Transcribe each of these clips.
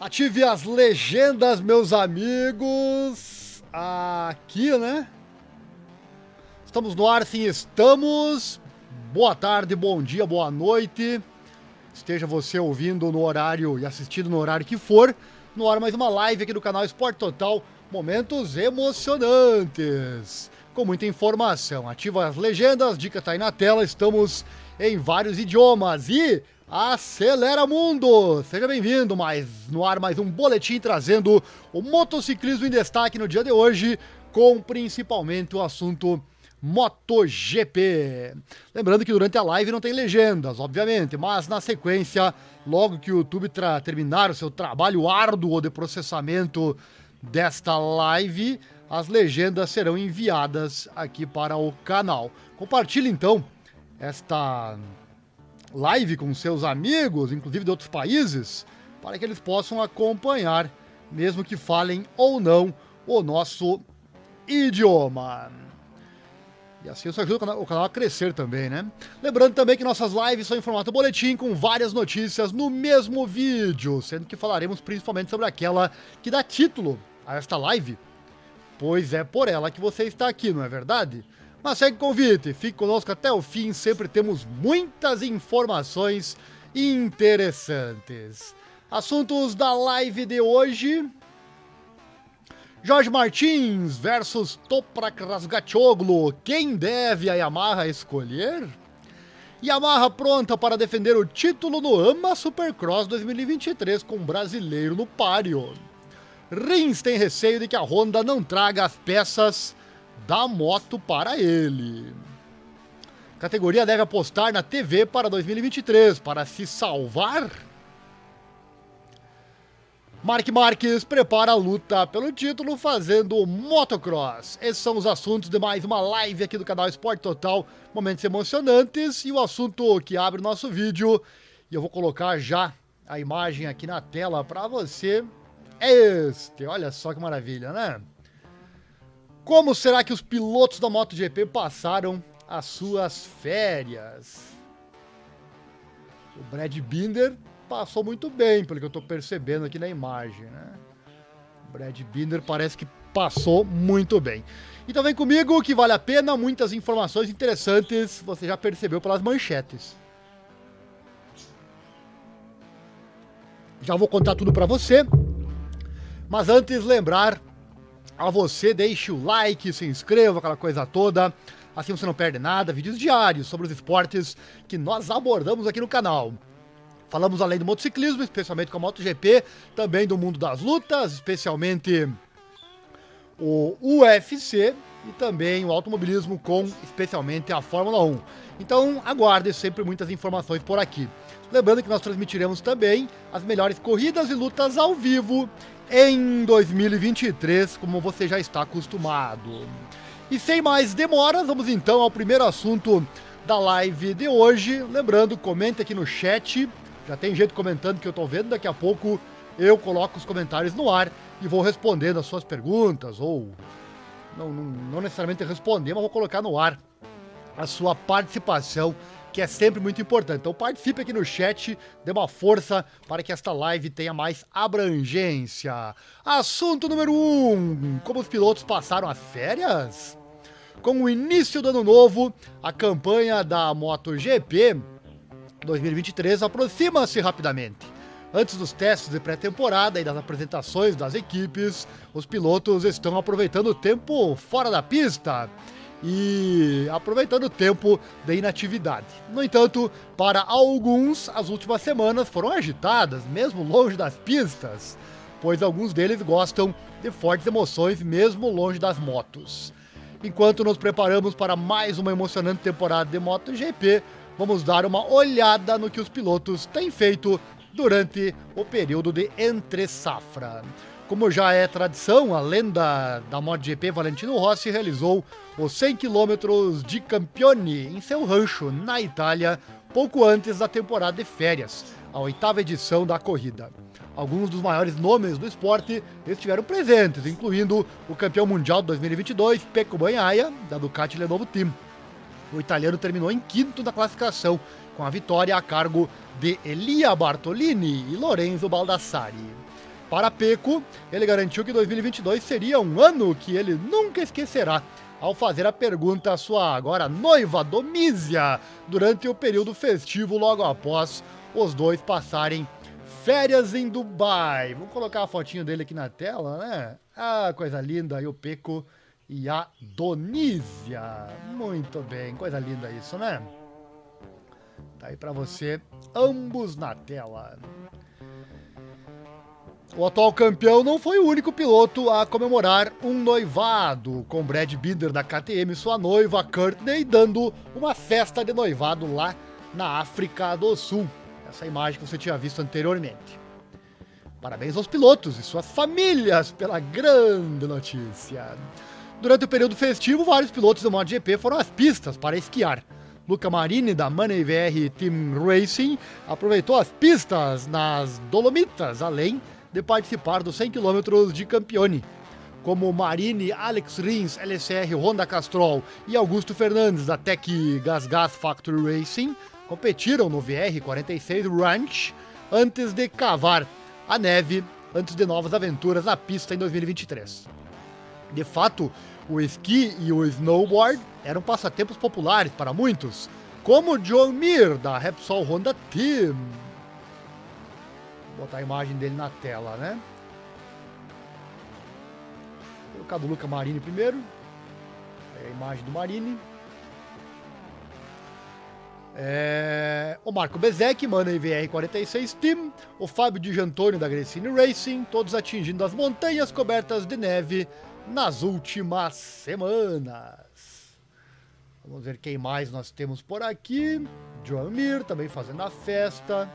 Ative as legendas, meus amigos. Aqui, né? Estamos no ar, sim, estamos. Boa tarde, bom dia, boa noite. Esteja você ouvindo no horário e assistindo no horário que for. No ar mais uma live aqui do canal Esporte Total. Momentos emocionantes. Com muita informação. Ativa as legendas, dica tá aí na tela. Estamos em vários idiomas e... Acelera Mundo! Seja bem-vindo, no ar mais um boletim trazendo o motociclismo em destaque no dia de hoje, com principalmente o assunto MotoGP. Lembrando que durante a live não tem legendas, obviamente, mas na sequência, logo que o YouTube terminar o seu trabalho árduo de processamento desta live, as legendas serão enviadas aqui para o canal. Compartilhe então esta live com seus amigos, inclusive de outros países, para que eles possam acompanhar, mesmo que falem ou não o nosso idioma. E assim isso ajuda o canal a crescer também, né? Lembrando também que nossas lives são em formato boletim, com várias notícias no mesmo vídeo, sendo que falaremos principalmente sobre aquela que dá título a esta live, pois é por ela que você está aqui, não é verdade? Mas segue o convite, fique conosco até o fim, sempre temos muitas informações interessantes. Assuntos da live de hoje: Jorge Martins versus Toprak Razgatlioglu, quem deve a Yamaha escolher? Yamaha pronta para defender o título no AMA Supercross 2023 com brasileiro no páreo. Rins tem receio de que a Honda não traga as peças da moto para ele. A categoria deve apostar na TV para 2023 para se salvar. Marc Marques prepara a luta pelo título fazendo motocross. Esses são os assuntos de mais uma live aqui do canal Esporte Total. Momentos emocionantes e o assunto que abre o nosso vídeo. E eu vou colocar já a imagem aqui na tela para você. É este. Olha só que maravilha, né? Como será que os pilotos da MotoGP passaram as suas férias? O Brad Binder passou muito bem, pelo que eu estou percebendo aqui na imagem, né? O Brad Binder parece que passou muito bem. Então vem comigo que vale a pena, muitas informações interessantes, você já percebeu pelas manchetes. Já vou contar tudo para você, mas antes lembrar a você, deixe o like, se inscreva, aquela coisa toda, assim você não perde nada, vídeos diários sobre os esportes que nós abordamos aqui no canal. Falamos além do motociclismo, especialmente com a MotoGP, também do mundo das lutas, especialmente o UFC e também o automobilismo com especialmente a Fórmula 1. Então aguarde sempre muitas informações por aqui. Lembrando que nós transmitiremos também as melhores corridas e lutas ao vivo em 2023, como você já está acostumado. E sem mais demoras, vamos então ao primeiro assunto da live de hoje. Lembrando, comente aqui no chat, já tem gente comentando que eu estou vendo, daqui a pouco eu coloco os comentários no ar e vou respondendo as suas perguntas, ou não necessariamente responder, mas vou colocar no ar a sua participação, que é sempre muito importante. Então participe aqui no chat, dê uma força para que esta live tenha mais abrangência. Assunto número 1, como os pilotos passaram as férias? Com o início do ano novo, a campanha da MotoGP 2023 aproxima-se rapidamente. Antes dos testes de pré-temporada e das apresentações das equipes, os pilotos estão aproveitando o tempo fora da pista e aproveitando o tempo de inatividade. No entanto, para alguns, as últimas semanas foram agitadas, mesmo longe das pistas, pois alguns deles gostam de fortes emoções, mesmo longe das motos. Enquanto nos preparamos para mais uma emocionante temporada de MotoGP, vamos dar uma olhada no que os pilotos têm feito durante o período de entre-safra. Como já é tradição, a lenda da MotoGP, Valentino Rossi, realizou os 100 km de Campione em seu rancho, na Itália, pouco antes da temporada de férias, a 8ª edição da corrida. Alguns dos maiores nomes do esporte estiveram presentes, incluindo o campeão mundial de 2022, Pecco Bagnaia, da Ducati Lenovo Team. O italiano terminou em quinto na classificação, com a vitória a cargo de Elia Bartolini e Lorenzo Baldassari. Para Pecco, ele garantiu que 2022 seria um ano que ele nunca esquecerá, ao fazer a pergunta à sua agora noiva Domísia, durante o período festivo logo após os dois passarem férias em Dubai. Vamos colocar a fotinho dele aqui na tela, né? Ah, coisa linda, aí o Pecco e a Donísia. Muito bem, coisa linda isso, né? Tá aí pra você, ambos na tela. O atual campeão não foi o único piloto a comemorar um noivado, com Brad Binder da KTM e sua noiva Courtney dando uma festa de noivado lá na África do Sul. Essa imagem que você tinha visto anteriormente. Parabéns aos pilotos e suas famílias pela grande notícia. Durante o período festivo, vários pilotos do MotoGP foram às pistas para esquiar. Luca Marini, da Money VR Team Racing, aproveitou as pistas nas Dolomitas, além de participar dos 100 km de Campione. Como Marini, Alex Rins, LCR Honda Castrol e Augusto Fernandes, da Tech Gas Factory Racing, competiram no VR46 Ranch antes de cavar a neve, antes de novas aventuras na pista em 2023. De fato, o esqui e o snowboard eram passatempos populares para muitos, como John Mir, da Repsol Honda Team. Vou botar a imagem dele na tela, né? Vou colocar do Luca Marini primeiro. Aí a imagem do Marini. O Marco Bezek, Money VR46 Team, o Fábio Di Giannantonio da Gresini Racing, todos atingindo as montanhas cobertas de neve nas últimas semanas. Vamos ver quem mais nós temos por aqui. Joan Mir também fazendo a festa.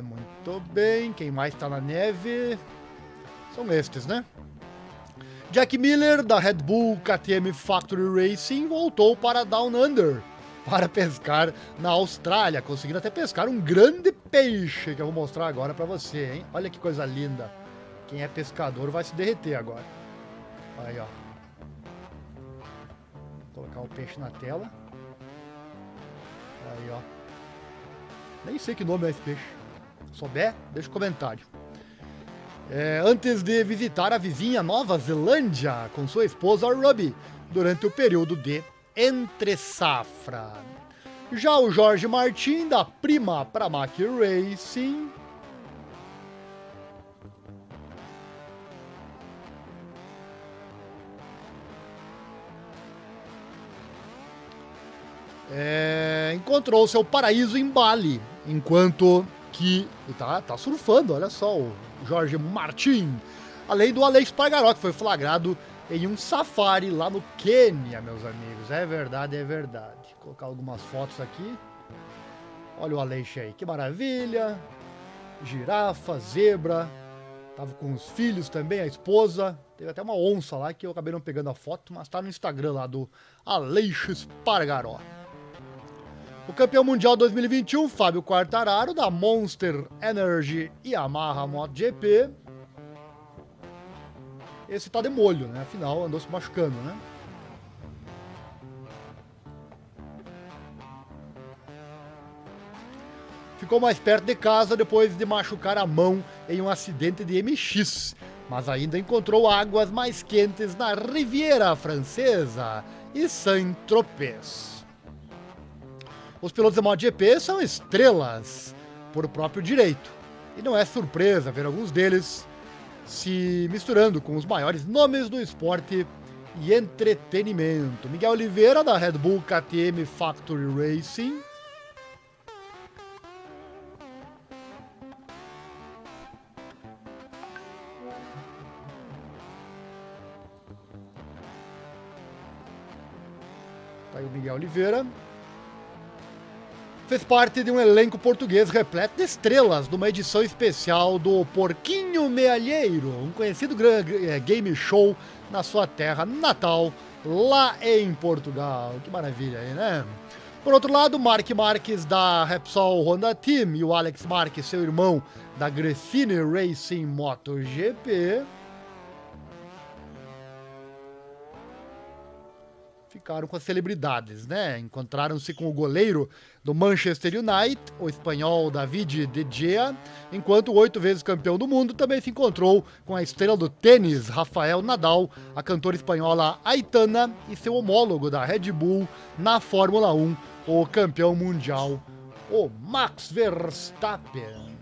Muito bem, quem mais tá na neve? São estes, né? Jack Miller, da Red Bull KTM Factory Racing, voltou para Down Under para pescar na Austrália, conseguindo até pescar um grande peixe, que eu vou mostrar agora para você, hein? Olha que coisa linda. Quem é pescador vai se derreter agora. Aí, ó. Vou colocar o peixe na tela. Aí, ó. Nem sei que nome é esse peixe. Se souber, deixa um comentário. Antes de visitar a vizinha Nova Zelândia com sua esposa Ruby durante o período de entre-safra. Já o Jorge Martin, da Prima Pramac Racing, encontrou seu paraíso em Bali, enquanto que tá surfando, olha só, o Jorge Martin, além do Aleix Espargaró, que foi flagrado em um safari lá no Quênia, meus amigos. É verdade, é verdade. Vou colocar algumas fotos aqui. Olha o Aleix aí, que maravilha. Girafa, zebra. Tava com os filhos também, a esposa. Teve até uma onça lá que eu acabei não pegando a foto, mas tá no Instagram lá do Aleix Espargaró. O campeão mundial 2021, Fábio Quartararo, da Monster Energy Yamaha MotoGP. Esse tá de molho, né? Afinal, andou se machucando, né? Ficou mais perto de casa depois de machucar a mão em um acidente de MX, mas ainda encontrou águas mais quentes na Riviera Francesa e Saint-Tropez. Os pilotos da MotoGP são estrelas por próprio direito, e não é surpresa ver alguns deles se misturando com os maiores nomes do esporte e entretenimento. Miguel Oliveira, da Red Bull KTM Factory Racing. Tá aí o Miguel Oliveira. Fez parte de um elenco português repleto de estrelas numa edição especial do Porquinho Mealheiro, um conhecido game show na sua terra natal, lá em Portugal. Que maravilha aí, né? Por outro lado, Marc Marques, da Repsol Honda Team, e o Alex Marques, seu irmão, da Gresini Racing MotoGP, ficaram com as celebridades, né? Encontraram-se com o goleiro do Manchester United, o espanhol David De Gea, enquanto o 8 vezes campeão do mundo também se encontrou com a estrela do tênis, Rafael Nadal, a cantora espanhola Aitana e seu homólogo da Red Bull na Fórmula 1, o campeão mundial, o Max Verstappen.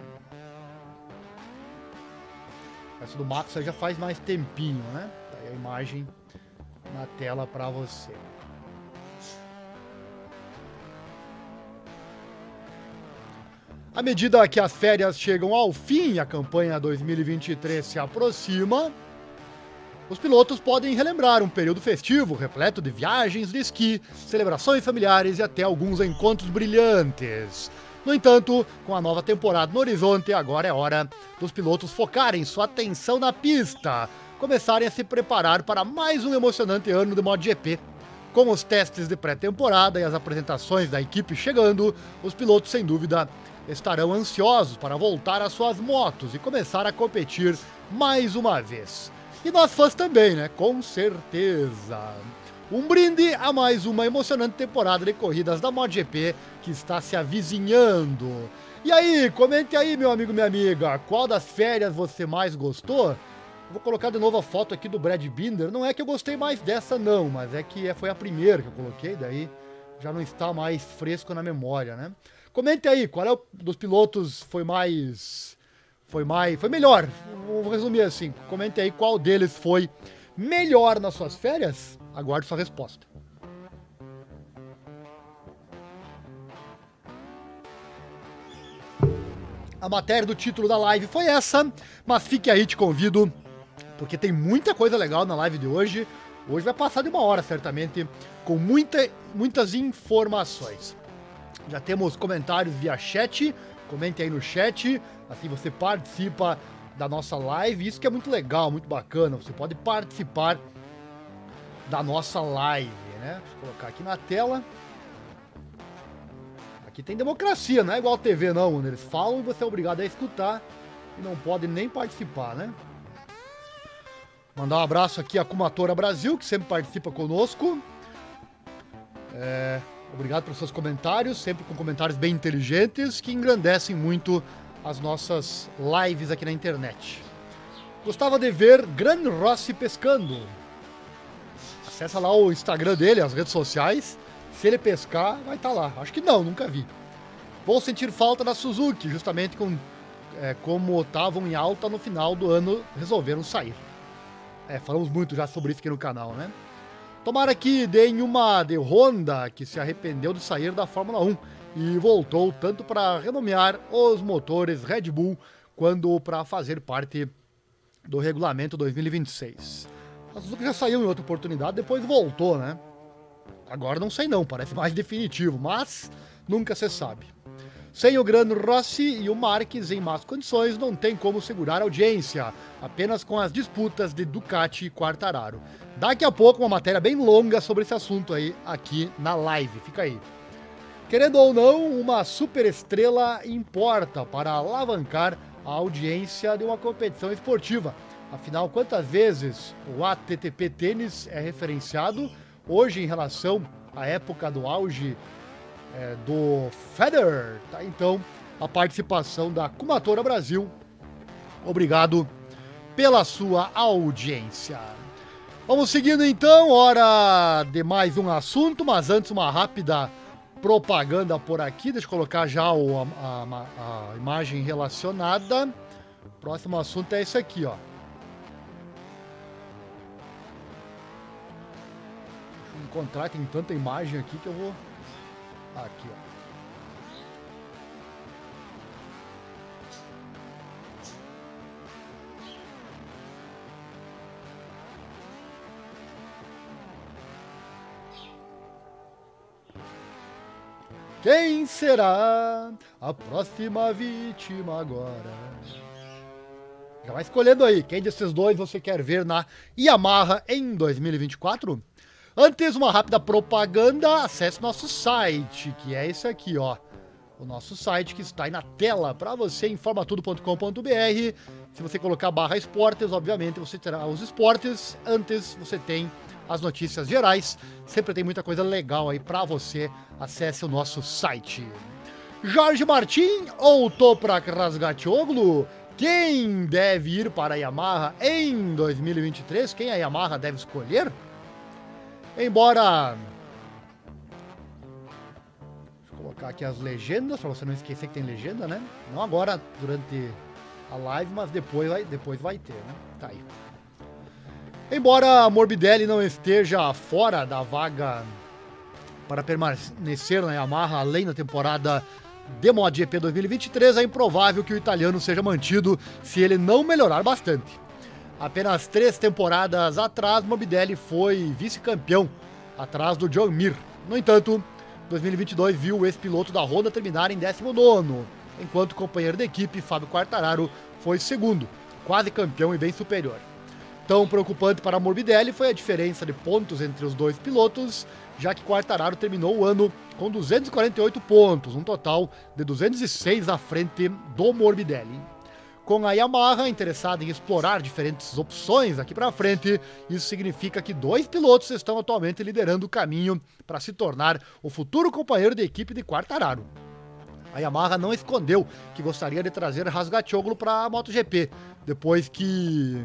Essa do Max aí já faz mais tempinho, né? Tá aí a imagem na tela para você. À medida que as férias chegam ao fim e a campanha 2023 se aproxima, os pilotos podem relembrar um período festivo repleto de viagens de esqui, celebrações familiares e até alguns encontros brilhantes. No entanto, com a nova temporada no horizonte, agora é hora dos pilotos focarem sua atenção na pista, começarem a se preparar para mais um emocionante ano de MotoGP. Com os testes de pré-temporada e as apresentações da equipe chegando, os pilotos sem dúvida estarão ansiosos para voltar às suas motos e começar a competir mais uma vez. E nós fãs também, né? Com certeza. Um brinde a mais uma emocionante temporada de corridas da MotoGP que está se avizinhando. E aí, comente aí, meu amigo, minha amiga, qual das férias você mais gostou? Vou colocar de novo a foto aqui do Brad Binder. Não é que eu gostei mais dessa não, mas é que foi a primeira que eu coloquei, daí já não está mais fresco na memória, né? Comente aí, qual é o dos pilotos foi melhor? Vou resumir assim. Comente aí qual deles foi melhor nas suas férias. Aguardo sua resposta. A matéria do título da live foi essa, mas fique aí, te convido, porque tem muita coisa legal na live de hoje. Hoje vai passar de 1 hora, certamente, com muitas informações. Já temos comentários via chat, comente aí no chat, assim você participa da nossa live. Isso que é muito legal, muito bacana, você pode participar da nossa live, né? Deixa eu colocar aqui na tela. Aqui tem democracia, não é igual a TV não, onde eles falam e você é obrigado a escutar e não pode nem participar, né? Mandar um abraço aqui à Kumatora Brasil, que sempre participa conosco. Obrigado pelos seus comentários, sempre com comentários bem inteligentes, que engrandecem muito as nossas lives aqui na internet. Gostava de ver Gran Rossi pescando. Acessa lá o Instagram dele, as redes sociais. Se ele pescar, vai estar lá. Acho que não, nunca vi. Vou sentir falta da Suzuki, justamente como estavam em alta no final do ano, resolveram sair. Falamos muito já sobre isso aqui no canal, né? Tomara que deem uma de Honda, que se arrependeu de sair da Fórmula 1 e voltou tanto para renomear os motores Red Bull, quanto para fazer parte do regulamento 2026. A Suzuki já saiu em outra oportunidade, depois voltou, né? Agora não sei não, parece mais definitivo, mas nunca se sabe. Sem o Gran Rossi e o Marques em más condições, não tem como segurar a audiência, apenas com as disputas de Ducati e Quartararo. Daqui a pouco uma matéria bem longa sobre esse assunto aí, aqui na live, fica aí. Querendo ou não, uma superestrela importa para alavancar a audiência de uma competição esportiva. Afinal, quantas vezes o ATTP Tênis é referenciado hoje em relação à época do auge do Federer, tá? Então, a participação da Kumatora Brasil. Obrigado pela sua audiência. Vamos seguindo então, hora de mais um assunto, mas antes uma rápida propaganda por aqui. Deixa eu colocar já a imagem relacionada. O próximo assunto é esse aqui, ó. Deixa eu encontrar, tem tanta imagem aqui que eu vou... Aqui, ó. Quem será a próxima vítima agora? Já vai escolhendo aí, quem desses dois você quer ver na Yamaha em 2024? Antes, uma rápida propaganda, acesse nosso site, que é esse aqui, ó. O nosso site que está aí na tela para você, informatudo.com.br. Se você colocar /esportes, obviamente você terá os esportes. Antes, você tem as notícias gerais. Sempre tem muita coisa legal aí para você. Acesse o nosso site. Jorge Martin ou Toprak Razgatlioglu? Quem deve ir para a Yamaha em 2023? Quem a Yamaha deve escolher? Embora... Deixa eu colocar aqui as legendas, para você não esquecer que tem legenda, né? Não agora, durante a live, mas depois vai ter, né? Tá aí. Embora Morbidelli não esteja fora da vaga para permanecer na Yamaha além da temporada de MotoGP 2023, é improvável que o italiano seja mantido se ele não melhorar bastante. Apenas 3 temporadas atrás, Morbidelli foi vice-campeão, atrás do Joan Mir. No entanto, 2022 viu o ex-piloto da Honda terminar em 19º, enquanto o companheiro de equipe, Fábio Quartararo, foi segundo, quase campeão e bem superior. Tão preocupante para Morbidelli foi a diferença de pontos entre os dois pilotos, já que Quartararo terminou o ano com 248 pontos, um total de 206 à frente do Morbidelli. Com a Yamaha interessada em explorar diferentes opções aqui para frente, isso significa que 2 pilotos estão atualmente liderando o caminho para se tornar o futuro companheiro de equipe de Quartararo. A Yamaha não escondeu que gostaria de trazer Razgatlioglu para a MotoGP, depois que...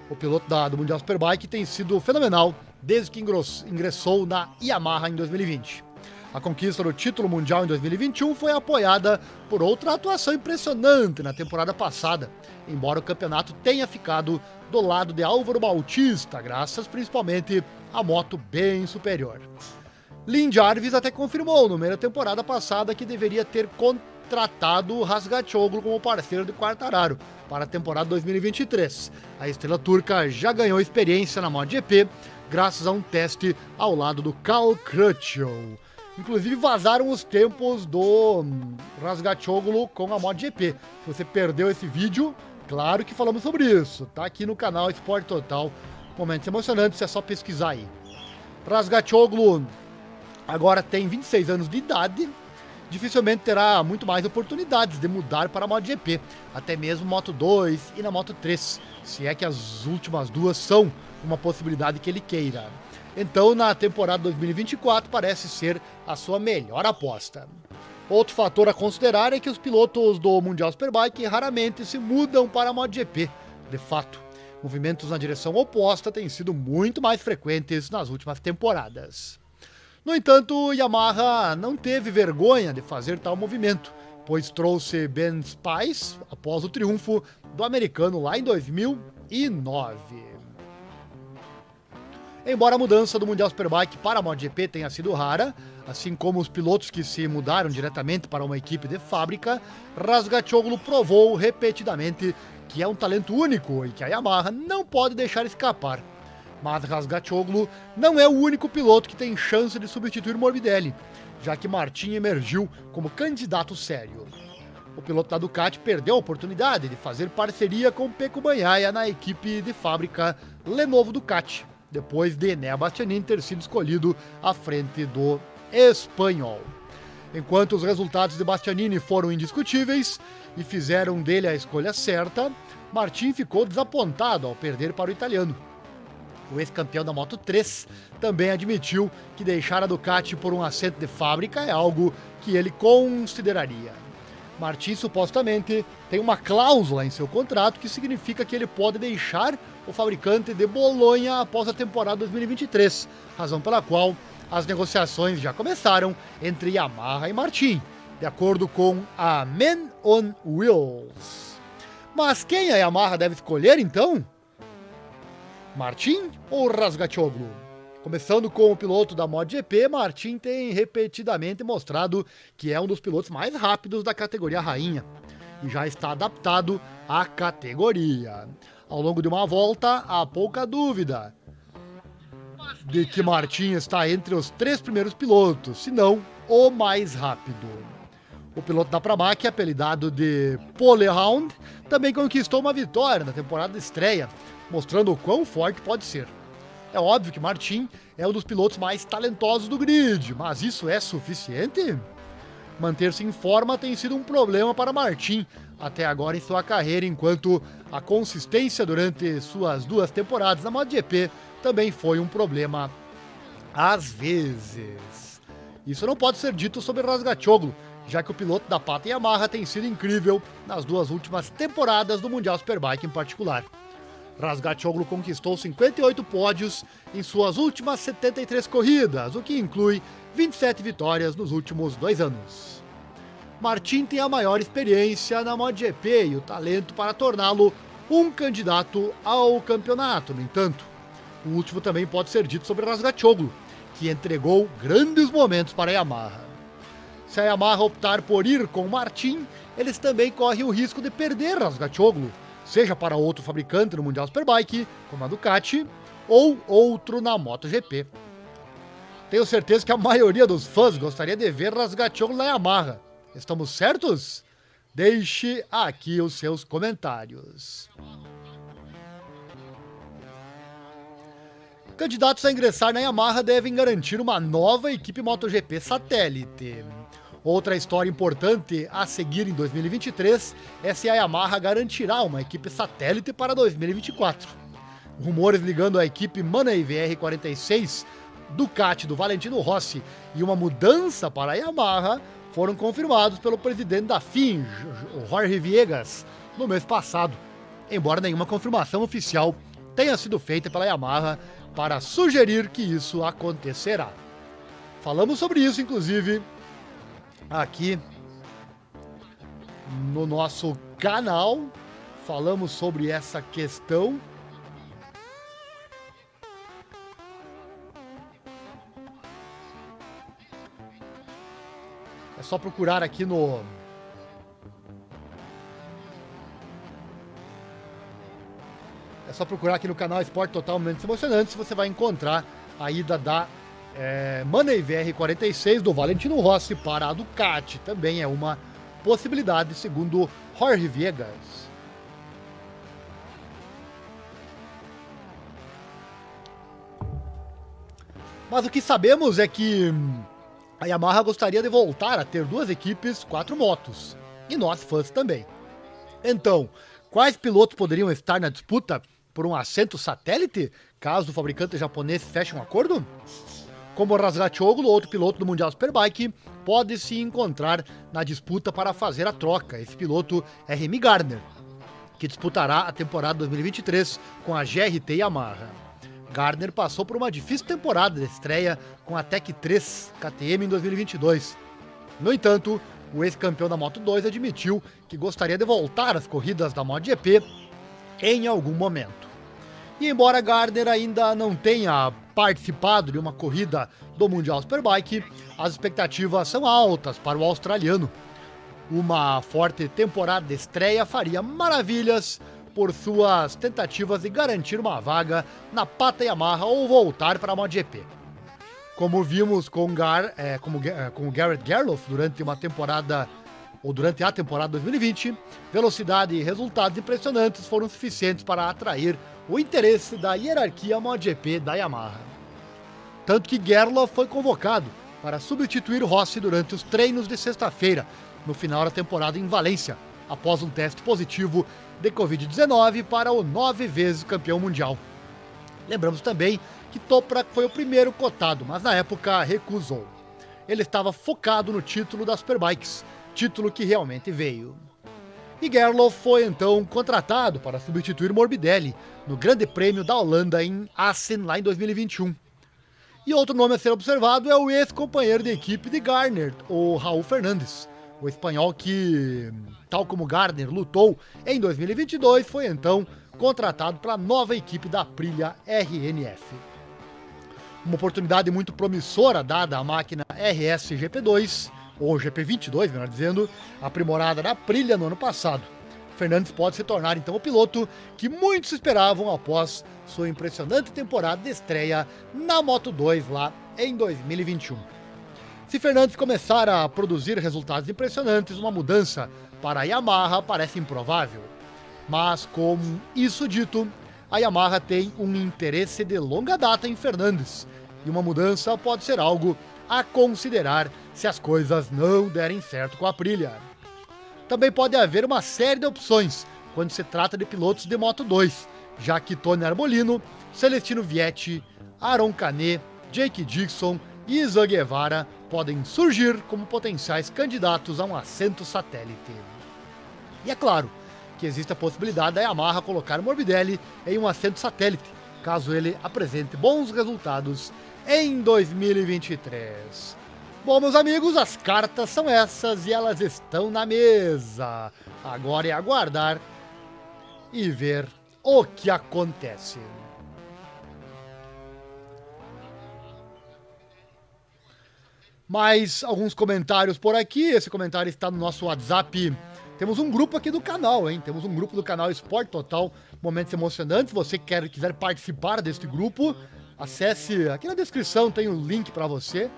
O piloto do Mundial Superbike tem sido fenomenal desde que ingressou na Yamaha em 2020. A conquista do título mundial em 2021 foi apoiada por outra atuação impressionante na temporada passada, embora o campeonato tenha ficado do lado de Álvaro Bautista, graças principalmente à moto bem superior. Lin Jarvis até confirmou no meio da temporada passada que deveria ter contratado Razgatlioglu como parceiro de Quartararo para a temporada 2023. A estrela turca já ganhou experiência na MotoGP graças a um teste ao lado do Cal Crutchlow. Inclusive vazaram os tempos do Razgatlioglu com a MotoGP. Se você perdeu esse vídeo, claro que falamos sobre isso. Tá aqui no canal Esporte Total. Momentos emocionantes, é só pesquisar aí. Razgatlioglu agora tem 26 anos de idade. Dificilmente terá muito mais oportunidades de mudar para a MotoGP, até mesmo Moto 2 e na Moto 3, se é que as últimas duas são uma possibilidade que ele queira. Então, na temporada 2024, parece ser a sua melhor aposta. Outro fator a considerar é que os pilotos do Mundial Superbike raramente se mudam para a MotoGP. De fato, movimentos na direção oposta têm sido muito mais frequentes nas últimas temporadas. No entanto, Yamaha não teve vergonha de fazer tal movimento, pois trouxe Ben Spies após o triunfo do americano lá em 2009. Embora a mudança do Mundial Superbike para a MotoGP tenha sido rara, assim como os pilotos que se mudaram diretamente para uma equipe de fábrica, Razgatlioglu provou repetidamente que é um talento único e que a Yamaha não pode deixar escapar. Mas Razgatlioglu não é o único piloto que tem chance de substituir Morbidelli, já que Martin emergiu como candidato sério. O piloto da Ducati perdeu a oportunidade de fazer parceria com Pecco Bagnaia na equipe de fábrica Lenovo Ducati, depois de Enea Bastianini ter sido escolhido à frente do espanhol. Enquanto os resultados de Bastianini foram indiscutíveis e fizeram dele a escolha certa, Martin ficou desapontado ao perder para o italiano. O ex-campeão da Moto 3 também admitiu que deixar a Ducati por um assento de fábrica é algo que ele consideraria. Martin supostamente tem uma cláusula em seu contrato que significa que ele pode deixar o fabricante de Bolonha após a temporada 2023, razão pela qual as negociações já começaram entre Yamaha e Martin, de acordo com a Men on Wheels. Mas quem a Yamaha deve escolher então? Martin ou Razgatlioglu? Começando com o piloto da MotoGP, Martin tem repetidamente mostrado que é um dos pilotos mais rápidos da categoria rainha e já está adaptado à categoria. Ao longo de uma volta, há pouca dúvida de que Martin está entre os 3 primeiros pilotos, se não o mais rápido. O piloto da Pramac, apelidado de Polehound, também conquistou uma vitória na temporada de estreia, mostrando o quão forte pode ser. É óbvio que Martin é um dos pilotos mais talentosos do grid, mas isso é suficiente? Manter-se em forma tem sido um problema para Martin até agora em sua carreira, enquanto a consistência durante suas 2 temporadas na MotoGP também foi um problema às vezes. Isso não pode ser dito sobre Razgatlioglu, já que o piloto da pata Yamaha tem sido incrível nas 2 últimas temporadas do Mundial Superbike em particular. Razgatlioglu conquistou 58 pódios em suas últimas 73 corridas, o que inclui 27 vitórias nos últimos 2 anos. Martin tem a maior experiência na MotoGP e o talento para torná-lo um candidato ao campeonato. No entanto, o último também pode ser dito sobre Razgatlioglu, que entregou grandes momentos para a Yamaha. Se a Yamaha optar por ir com Martin, eles também correm o risco de perder Razgatlioglu, seja para outro fabricante no Mundial Superbike, como a Ducati, ou outro na MotoGP. Tenho certeza que a maioria dos fãs gostaria de ver Razgatlioglu na Yamaha. Estamos certos? Deixe aqui os seus comentários. Candidatos a ingressar na Yamaha devem garantir uma nova equipe MotoGP satélite. Outra história importante a seguir em 2023 é se a Yamaha garantirá uma equipe satélite para 2024. Rumores ligando a equipe Money VR46, Ducati do Valentino Rossi e uma mudança para a Yamaha foram confirmados pelo presidente da FIM, Jorge Viegas, no mês passado, embora nenhuma confirmação oficial tenha sido feita pela Yamaha para sugerir que isso acontecerá. Falamos sobre isso, inclusive, aqui no nosso canal, falamos sobre essa questão. É só procurar aqui no... É só procurar aqui no canal Esporte Total Momentos Emocionantes, você vai encontrar a ida da Money VR46 do Valentino Rossi para a Ducati. Também é uma possibilidade, segundo Jorge Viegas. Mas o que sabemos é que a Yamaha gostaria de voltar a ter 2 equipes, 4 motos. E nós, fãs, também. Então, quais pilotos poderiam estar na disputa por um assento satélite, caso o fabricante japonês feche um acordo? Como Razgatlioglu, outro piloto do Mundial Superbike, pode se encontrar na disputa para fazer a troca. Esse piloto é Remy Gardner, que disputará a temporada 2023 com a GRT Yamaha. Gardner passou por uma difícil temporada de estreia com a Tech 3 KTM em 2022. No entanto, o ex-campeão da Moto2 admitiu que gostaria de voltar às corridas da MotoGP em algum momento. E embora Gardner ainda não tenha participado de uma corrida do Mundial Superbike, as expectativas são altas para o australiano. Uma forte temporada de estreia faria maravilhas por suas tentativas de garantir uma vaga na pata Yamaha ou voltar para a MotoGP. Como vimos com o Garrett Gerloff durante a temporada 2020, velocidade e resultados impressionantes foram suficientes para atrair o interesse da hierarquia MotoGP da Yamaha. Tanto que Gerloff foi convocado para substituir Rossi durante os treinos de sexta-feira, no final da temporada em Valência, após um teste positivo de Covid-19 para o 9 vezes campeão mundial. Lembramos também que Toprak foi o primeiro cotado, mas na época recusou. Ele estava focado no título das Superbikes, título que realmente veio. E Gerloff foi então contratado para substituir Morbidelli no Grande Prêmio da Holanda em Assen, lá em 2021. E outro nome a ser observado é o ex-companheiro de equipe de Gardner, o Raul Fernandes. O espanhol que, tal como Gardner, lutou em 2022, foi então contratado para a nova equipe da Aprilia RNF. Uma oportunidade muito promissora dada à máquina RS GP2, ou GP22, melhor dizendo, aprimorada na Aprilia no ano passado. Fernandes pode se tornar então o piloto que muitos esperavam após sua impressionante temporada de estreia na Moto2 lá em 2021. Se Fernandes começar a produzir resultados impressionantes, uma mudança para a Yamaha parece improvável. Mas, com isso dito, a Yamaha tem um interesse de longa data em Fernandes, e uma mudança pode ser algo a considerar se as coisas não derem certo com a Aprilia. Também pode haver uma série de opções quando se trata de pilotos de Moto 2, já que Tony Arbolino, Celestino Vietti, Aaron Canet, Jake Dixon e Izan Guevara podem surgir como potenciais candidatos a um assento satélite. E é claro que existe a possibilidade da Yamaha colocar Morbidelli em um assento satélite, caso ele apresente bons resultados em 2023. Bom, meus amigos, as cartas são essas e elas estão na mesa. Agora é aguardar e ver o que acontece. Mais alguns comentários por aqui. Esse comentário está no nosso WhatsApp. Temos um grupo aqui do canal, hein? Temos um grupo do canal Esporte Total, Momentos Emocionantes. Você quiser participar deste grupo, acesse aqui na descrição, tem um link para você,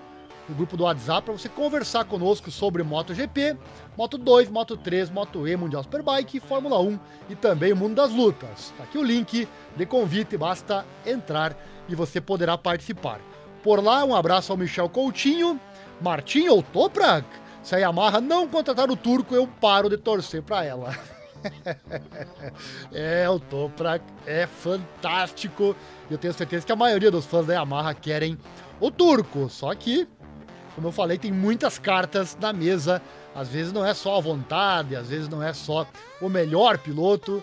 o grupo do WhatsApp, para você conversar conosco sobre MotoGP, Moto 2, Moto 3, Moto E, Mundial Superbike, Fórmula 1 e também o mundo das lutas. Tá aqui o link de convite, basta entrar e você poderá participar. Por lá, um abraço ao Michel Coutinho, Martin ou Toprak. Se a Yamaha não contratar o turco, eu paro de torcer para ela. O Toprak é fantástico. Eu tenho certeza que a maioria dos fãs da Yamaha querem o turco. Só que, como eu falei, tem muitas cartas na mesa. Às vezes não é só a vontade, às vezes não é só o melhor piloto.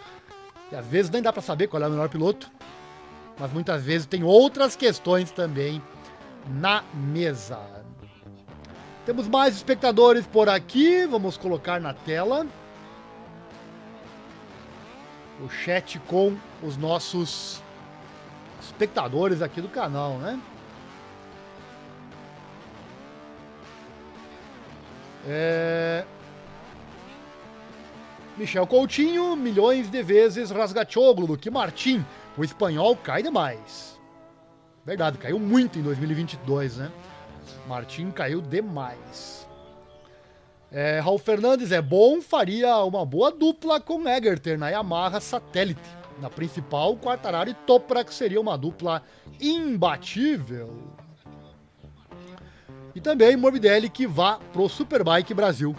E às vezes nem dá para saber qual é o melhor piloto. Mas muitas vezes tem outras questões também na mesa. Temos mais espectadores por aqui, vamos colocar na tela o chat com os nossos espectadores aqui do canal, né? Michel Coutinho, milhões de vezes Razgatoglu do que Martin, o espanhol cai demais. Verdade, caiu muito em 2022, né? Martin caiu demais. Raul Fernandes é bom, faria uma boa dupla com Egerter na Yamaha Satélite. Na principal, Quartararo e Toprak seria uma dupla imbatível. E também Morbidelli que vá pro Superbike Brasil.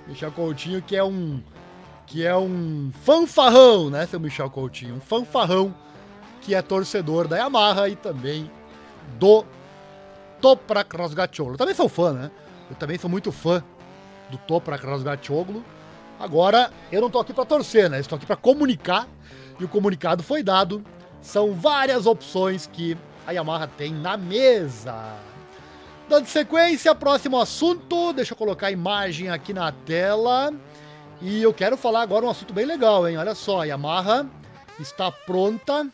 Michel Coutinho que é um fanfarrão, né, seu Michel Coutinho? Um fanfarrão que é torcedor da Yamaha e também do Toprak Razgatoglu. Eu também sou fã, né? Eu também sou muito fã do Toprak Razgatoglu. Agora, eu não tô aqui para torcer, né? Estou aqui para comunicar e o comunicado foi dado. São várias opções que a Yamaha tem na mesa. Dando sequência, próximo assunto. Deixa eu colocar a imagem aqui na tela. E eu quero falar agora um assunto bem legal, hein? Olha só, a Yamaha está pronta.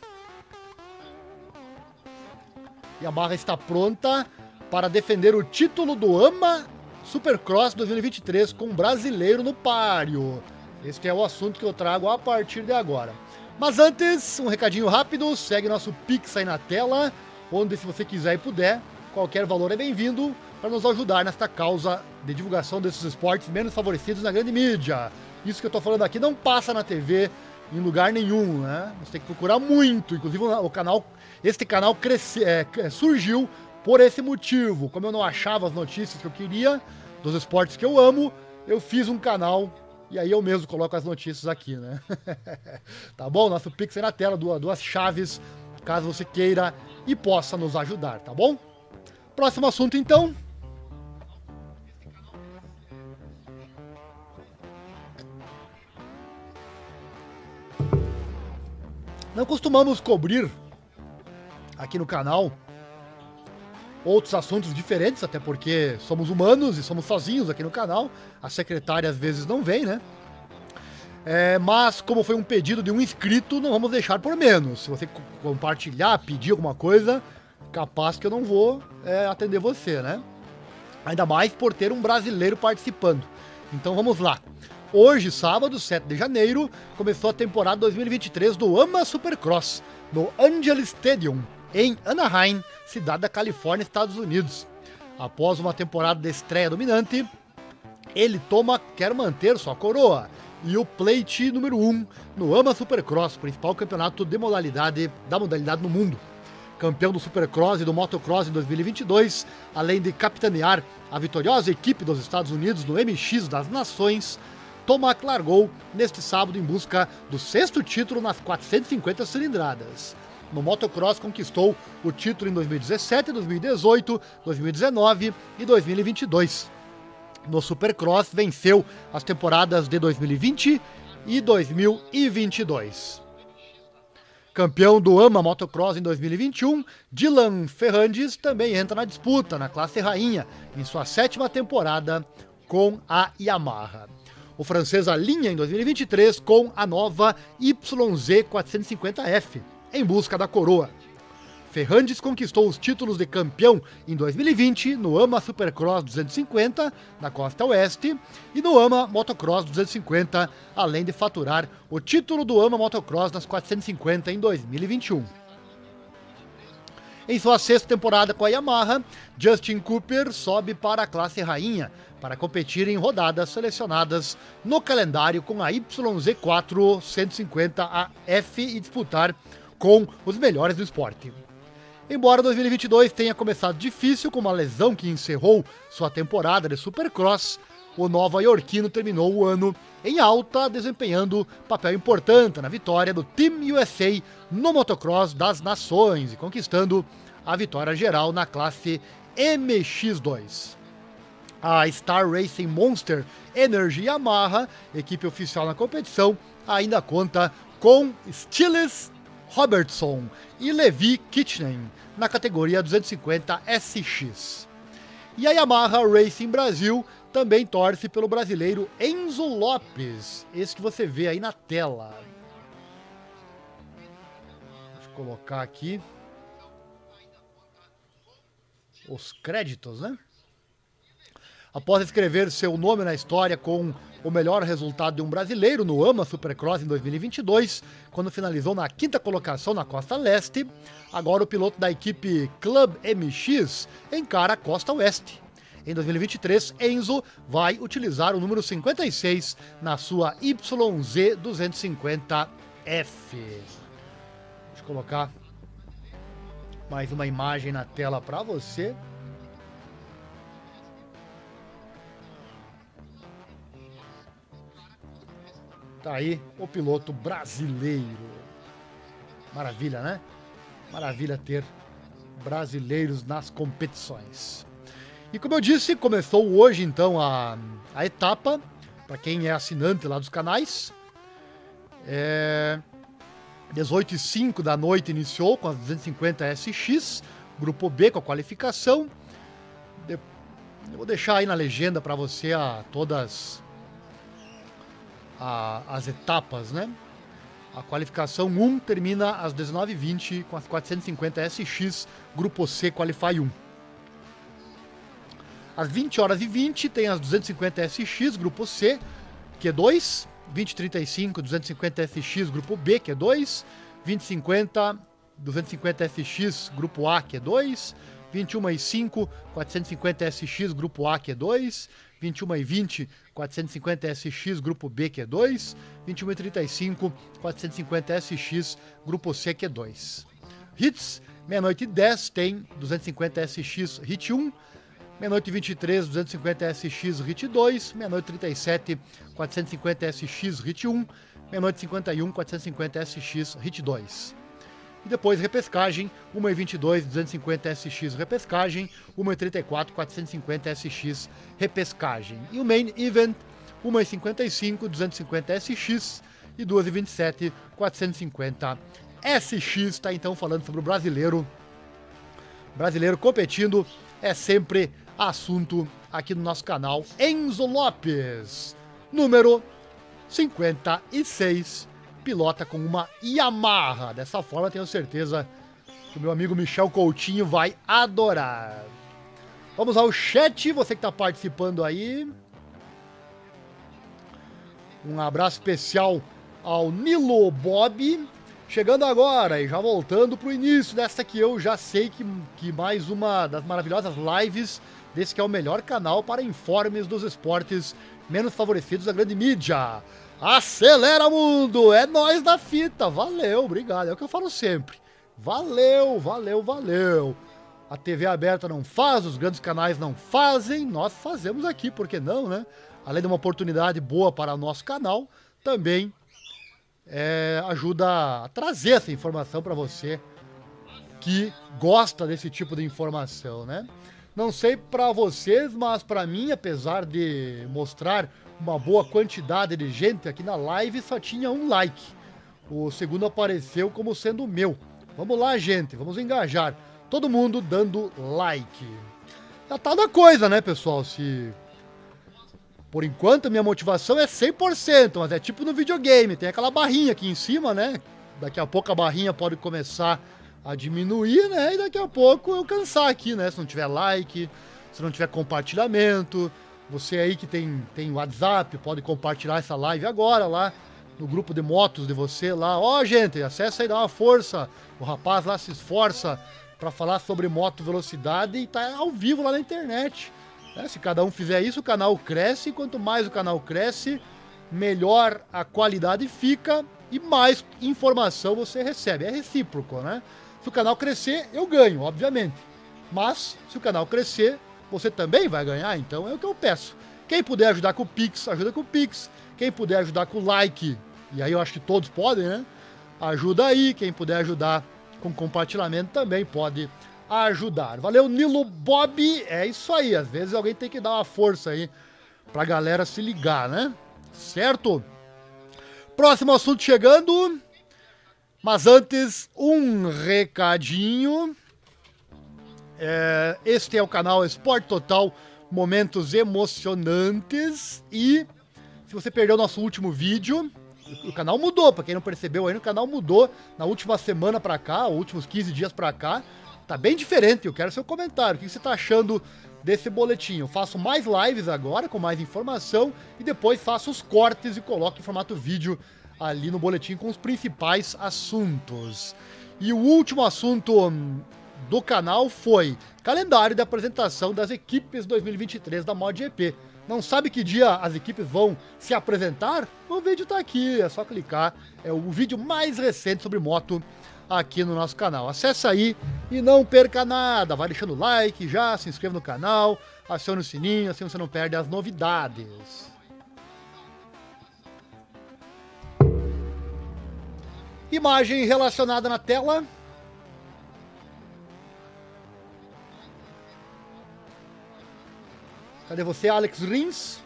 Yamaha está pronta para defender o título do AMA Supercross 2023 com um brasileiro no páreo. Este é o assunto que eu trago a partir de agora. Mas antes, um recadinho rápido, segue nosso Pix aí na tela, onde se você quiser e puder, qualquer valor é bem-vindo para nos ajudar nesta causa de divulgação desses esportes menos favorecidos na grande mídia. Isso que eu tô falando aqui não passa na TV em lugar nenhum, né? Você tem que procurar muito, inclusive este canal surgiu por esse motivo. Como eu não achava as notícias que eu queria dos esportes que eu amo, eu fiz um canal e aí eu mesmo coloco as notícias aqui, né? Tá bom? Nosso Pix aí na tela, duas chaves, caso você queira e possa nos ajudar, tá bom? Próximo assunto, então. Não costumamos cobrir aqui no canal outros assuntos diferentes, até porque somos humanos e somos sozinhos aqui no canal. A secretária às vezes não vem, né? Mas como foi um pedido de um inscrito, não vamos deixar por menos. Se você compartilhar, pedir alguma coisa, capaz que eu não vou atender você, né? Ainda mais por ter um brasileiro participando. Então vamos lá. Hoje, sábado, 7 de janeiro, começou a temporada 2023 do AMA Supercross, no Angel Stadium, em Anaheim, cidade da Califórnia, Estados Unidos. Após uma temporada de estreia dominante, ele quer manter sua coroa e o plate número 1 no AMA Supercross, principal campeonato da modalidade no mundo. Campeão do Supercross e do Motocross em 2022, além de capitanear a vitoriosa equipe dos Estados Unidos no MX das Nações, Tomac largou neste sábado em busca do 6º título nas 450 cilindradas. No motocross conquistou o título em 2017, 2018, 2019 e 2022. No Supercross venceu as temporadas de 2020 e 2022. Campeão do AMA Motocross em 2021, Dylan Ferrandis também entra na disputa na classe rainha em sua 7ª temporada com a Yamaha. O francês alinha em 2023 com a nova YZ450F, em busca da coroa. Ferrandis conquistou os títulos de campeão em 2020 no AMA Supercross 250, na Costa Oeste, e no AMA Motocross 250, além de faturar o título do AMA Motocross nas 450 em 2021. Em sua 6ª temporada com a Yamaha, Justin Cooper sobe para a classe rainha para competir em rodadas selecionadas no calendário com a YZ4 150AF e disputar com os melhores do esporte. Embora 2022 tenha começado difícil com uma lesão que encerrou sua temporada de Supercross, o nova-iorquino terminou o ano em alta, desempenhando papel importante na vitória do Team USA no motocross das nações e conquistando a vitória geral na classe MX2. A Star Racing Monster Energy Yamaha, equipe oficial na competição, ainda conta com Stiles Robertson e Levi Kitchen na categoria 250 SX. E a Yamaha Racing Brasil também torce pelo brasileiro Enzo Lopes, esse que você vê aí na tela. Deixa eu colocar aqui os créditos, né? Após escrever seu nome na história com o melhor resultado de um brasileiro no AMA Supercross em 2022, quando finalizou na 5ª colocação na Costa Leste, agora o piloto da equipe Club MX encara a Costa Oeste. Em 2023, Enzo vai utilizar o número 56 na sua YZ250F. Deixa eu colocar mais uma imagem na tela para você. Tá aí o piloto brasileiro. Maravilha, né? Maravilha ter brasileiros nas competições. E como eu disse, começou hoje então a etapa, para quem é assinante lá dos canais. 18h05 da noite iniciou com as 250 SX, grupo B com a qualificação. Eu vou deixar aí na legenda para você todas as etapas, né? A qualificação 1 termina às 19h20 com as 450 SX, grupo C Qualify 1. Às 20h20 tem as 250 SX, grupo C, Q2, 20h35, 250 SX, grupo B, Q2, 20h50, 250 SX, grupo A, Q2, 21h05, 450 SX, grupo A, Q2, 21h20, 450 SX, grupo B, Q2, 21h35, 450 SX, grupo C, Q2. Hits, meia-noite e 10 tem 250 SX, Hit 1, meia-noite e 23, 250 SX, Hit 2, meia-noite e 37, 450 SX, Hit 1, meia-noite e 51, 450 SX, Hit 2. E depois repescagem, 1h22, 250 SX repescagem, 1h34, 450 SX repescagem. E o Main Event, 1h55, 250 SX e 2h27, 450 SX. Tá então falando sobre o brasileiro. Brasileiro competindo é sempre assunto aqui no nosso canal. Enzo Lopes, número 56. Pilota com uma Yamaha. Dessa forma, tenho certeza que o meu amigo Michel Coutinho vai adorar. Vamos ao chat, você que está participando aí. Um abraço especial ao Nilo Bob. Chegando agora e já voltando para o início dessa que eu já sei que mais uma das maravilhosas lives desse que é o melhor canal para informes dos esportes menos favorecidos da grande mídia. Acelera, mundo! É nóis da fita! Valeu, obrigado. É o que eu falo sempre. Valeu, valeu, valeu. a TV aberta não faz, os grandes canais não fazem, nós fazemos aqui, por que não, né? Além de uma oportunidade boa para o nosso canal, também ajuda a trazer essa informação para você que gosta desse tipo de informação, né? Não sei para vocês, mas para mim, apesar de mostrar uma boa quantidade de gente aqui na live, só tinha um like. O segundo apareceu como sendo o meu. Vamos lá, gente, vamos engajar. Todo mundo dando like. Já tá da coisa, né, pessoal? Por enquanto, minha motivação é 100%, mas é tipo no videogame, tem aquela barrinha aqui em cima, né? Daqui a pouco a barrinha pode começar a diminuir, né? E daqui a pouco eu cansar aqui, né? Se não tiver like, se não tiver compartilhamento. Você aí que tem WhatsApp, pode compartilhar essa live agora lá no grupo de motos de você lá. Ó, gente, acessa aí, dá uma força. O rapaz lá se esforça para falar sobre moto velocidade e tá ao vivo lá na internet. Se cada um fizer isso, o canal cresce, e quanto mais o canal cresce, melhor a qualidade fica e mais informação você recebe. É recíproco, né? Se o canal crescer, eu ganho, obviamente. Mas, se o canal crescer, você também vai ganhar, então é o que eu peço. Quem puder ajudar com o Pix, ajuda com o Pix. Quem puder ajudar com o like, e aí eu acho que todos podem, né? Ajuda aí. Quem puder ajudar com compartilhamento também pode ajudar. Valeu, Nilo Bob. É isso aí, às vezes alguém tem que dar uma força aí pra galera se ligar, né? Certo? Próximo assunto chegando. Mas antes, um recadinho. Este é o canal Esporte Total, momentos emocionantes. E se você perdeu o nosso último vídeo, o canal mudou, pra quem não percebeu ainda, o canal mudou na última semana pra cá, últimos 15 dias pra cá. Tá bem diferente, eu quero seu comentário. O que você tá achando desse boletim? Eu faço mais lives agora, com mais informação, e depois faço os cortes e coloco em formato vídeo ali no boletim com os principais assuntos. E o último assunto do canal foi calendário de apresentação das equipes 2023 da MotoGP. Não sabe que dia as equipes vão se apresentar? O vídeo tá aqui, é só clicar. É o vídeo mais recente sobre moto aqui no nosso canal. Acesse aí e não perca nada. Vai deixando o like já, se inscreva no canal, acione o sininho, assim você não perde as novidades. Imagem relacionada na tela. Cadê você, Alex Rins?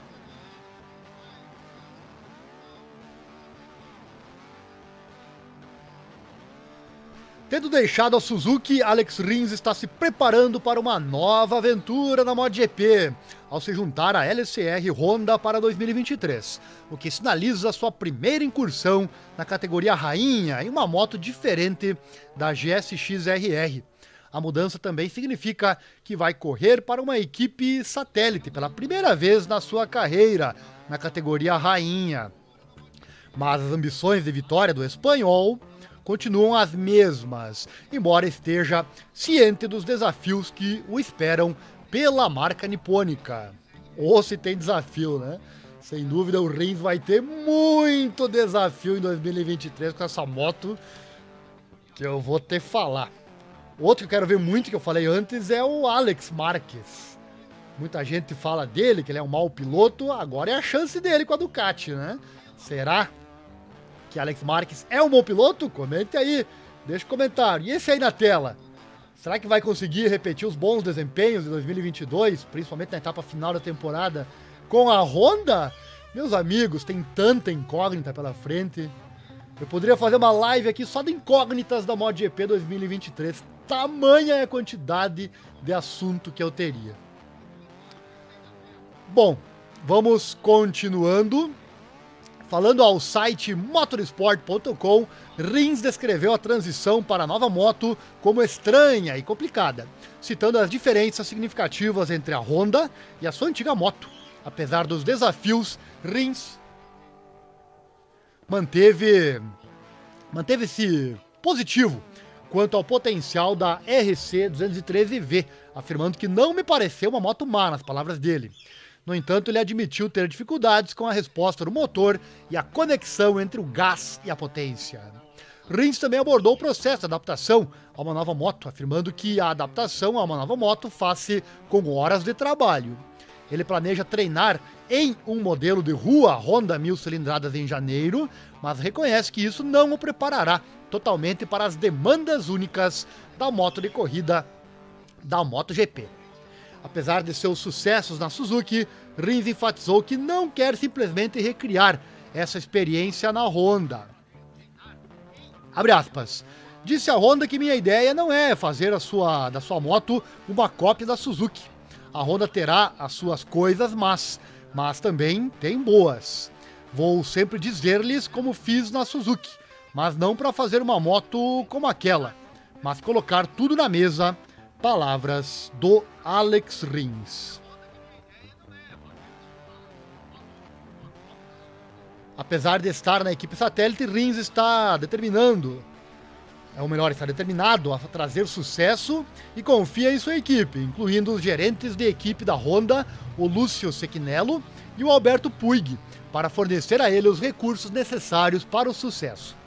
Tendo deixado a Suzuki, Alex Rins está se preparando para uma nova aventura na MotoGP, ao se juntar à LCR Honda para 2023, o que sinaliza sua primeira incursão na categoria rainha em uma moto diferente da GSX-RR. A mudança também significa que vai correr para uma equipe satélite pela primeira vez na sua carreira na categoria rainha. Mas as ambições de vitória do espanhol continuam as mesmas, embora esteja ciente dos desafios que o esperam pela marca nipônica. Ou se tem desafio, né? Sem dúvida o Rins vai ter muito desafio em 2023 com essa moto que eu vou ter que falar. Outro que eu quero ver muito, que eu falei antes, é o Alex Marques. Muita gente fala dele, que ele é um mau piloto, agora é a chance dele com a Ducati, né? Será que Alex Marques é um bom piloto? Comente aí, deixa um comentário. E esse aí na tela? Será que vai conseguir repetir os bons desempenhos de 2022, principalmente na etapa final da temporada, com a Honda? Meus amigos, tem tanta incógnita pela frente. Eu poderia fazer uma live aqui só de incógnitas da MotoGP 2023. Tamanha é a quantidade de assunto que eu teria. Bom, vamos continuando. Falando ao site motorsport.com, Rins descreveu a transição para a nova moto como estranha e complicada, citando as diferenças significativas entre a Honda e a sua antiga moto. Apesar dos desafios, Rins manteve-se positivo quanto ao potencial da RC 213V, afirmando que não me pareceu uma moto má, nas palavras dele. No entanto, ele admitiu ter dificuldades com a resposta do motor e a conexão entre o gás e a potência. Rins também abordou o processo de adaptação a uma nova moto, afirmando que a adaptação a uma nova moto faz-se com horas de trabalho. Ele planeja treinar em um modelo de rua Honda 1000 cilindradas em janeiro, mas reconhece que isso não o preparará totalmente para as demandas únicas da moto de corrida da MotoGP. Apesar de seus sucessos na Suzuki, Rins enfatizou que não quer simplesmente recriar essa experiência na Honda. Abre aspas. Disse a Honda que minha ideia não é fazer da sua moto uma cópia da Suzuki. A Honda terá as suas coisas mas também tem boas. Vou sempre dizer-lhes como fiz na Suzuki, mas não para fazer uma moto como aquela, mas colocar tudo na mesa. Palavras do Alex Rins. Apesar de estar na equipe satélite, Rins está determinado a trazer sucesso e confia em sua equipe, incluindo os gerentes de equipe da Honda, o Lúcio Sechinello e o Alberto Puig, para fornecer a ele os recursos necessários para o sucesso.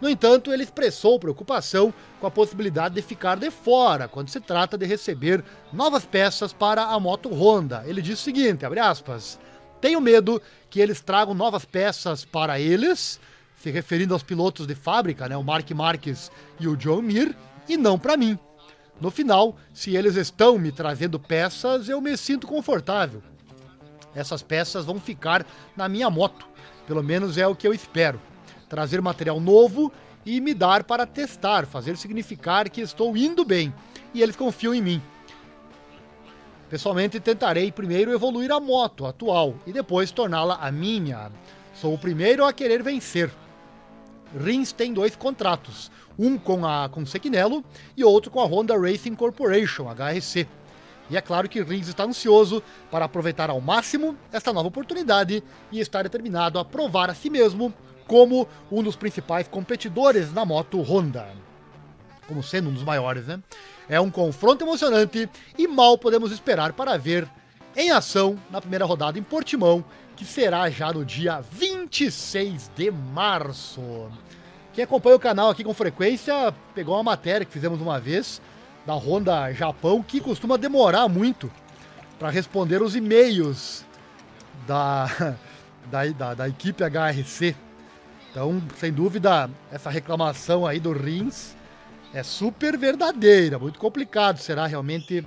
No entanto, ele expressou preocupação com a possibilidade de ficar de fora quando se trata de receber novas peças para a moto Honda. Ele disse o seguinte, abre aspas, tenho medo que eles tragam novas peças para eles, se referindo aos pilotos de fábrica, o Mark Marques e o John Mir, e não para mim. No final, se eles estão me trazendo peças, eu me sinto confortável. Essas peças vão ficar na minha moto, pelo menos é o que eu espero. Trazer material novo e me dar para testar, fazer significar que estou indo bem e eles confiam em mim. Pessoalmente, tentarei primeiro evoluir a moto atual e depois torná-la a minha. Sou o primeiro a querer vencer. Rins tem 2 contratos, um com Sechinello e outro com a Honda Racing Corporation, HRC. E é claro que Rins está ansioso para aproveitar ao máximo esta nova oportunidade e está determinado a provar a si mesmo como um dos principais competidores na moto Honda. Como sendo um dos maiores, né? É um confronto emocionante e mal podemos esperar para ver em ação na primeira rodada em Portimão, que será já no dia 26 de março. Quem acompanha o canal aqui com frequência pegou uma matéria que fizemos uma vez da Honda Japão, que costuma demorar muito para responder os e-mails da equipe HRC. Então, sem dúvida, essa reclamação aí do Rins é super verdadeira, muito complicado. Será realmente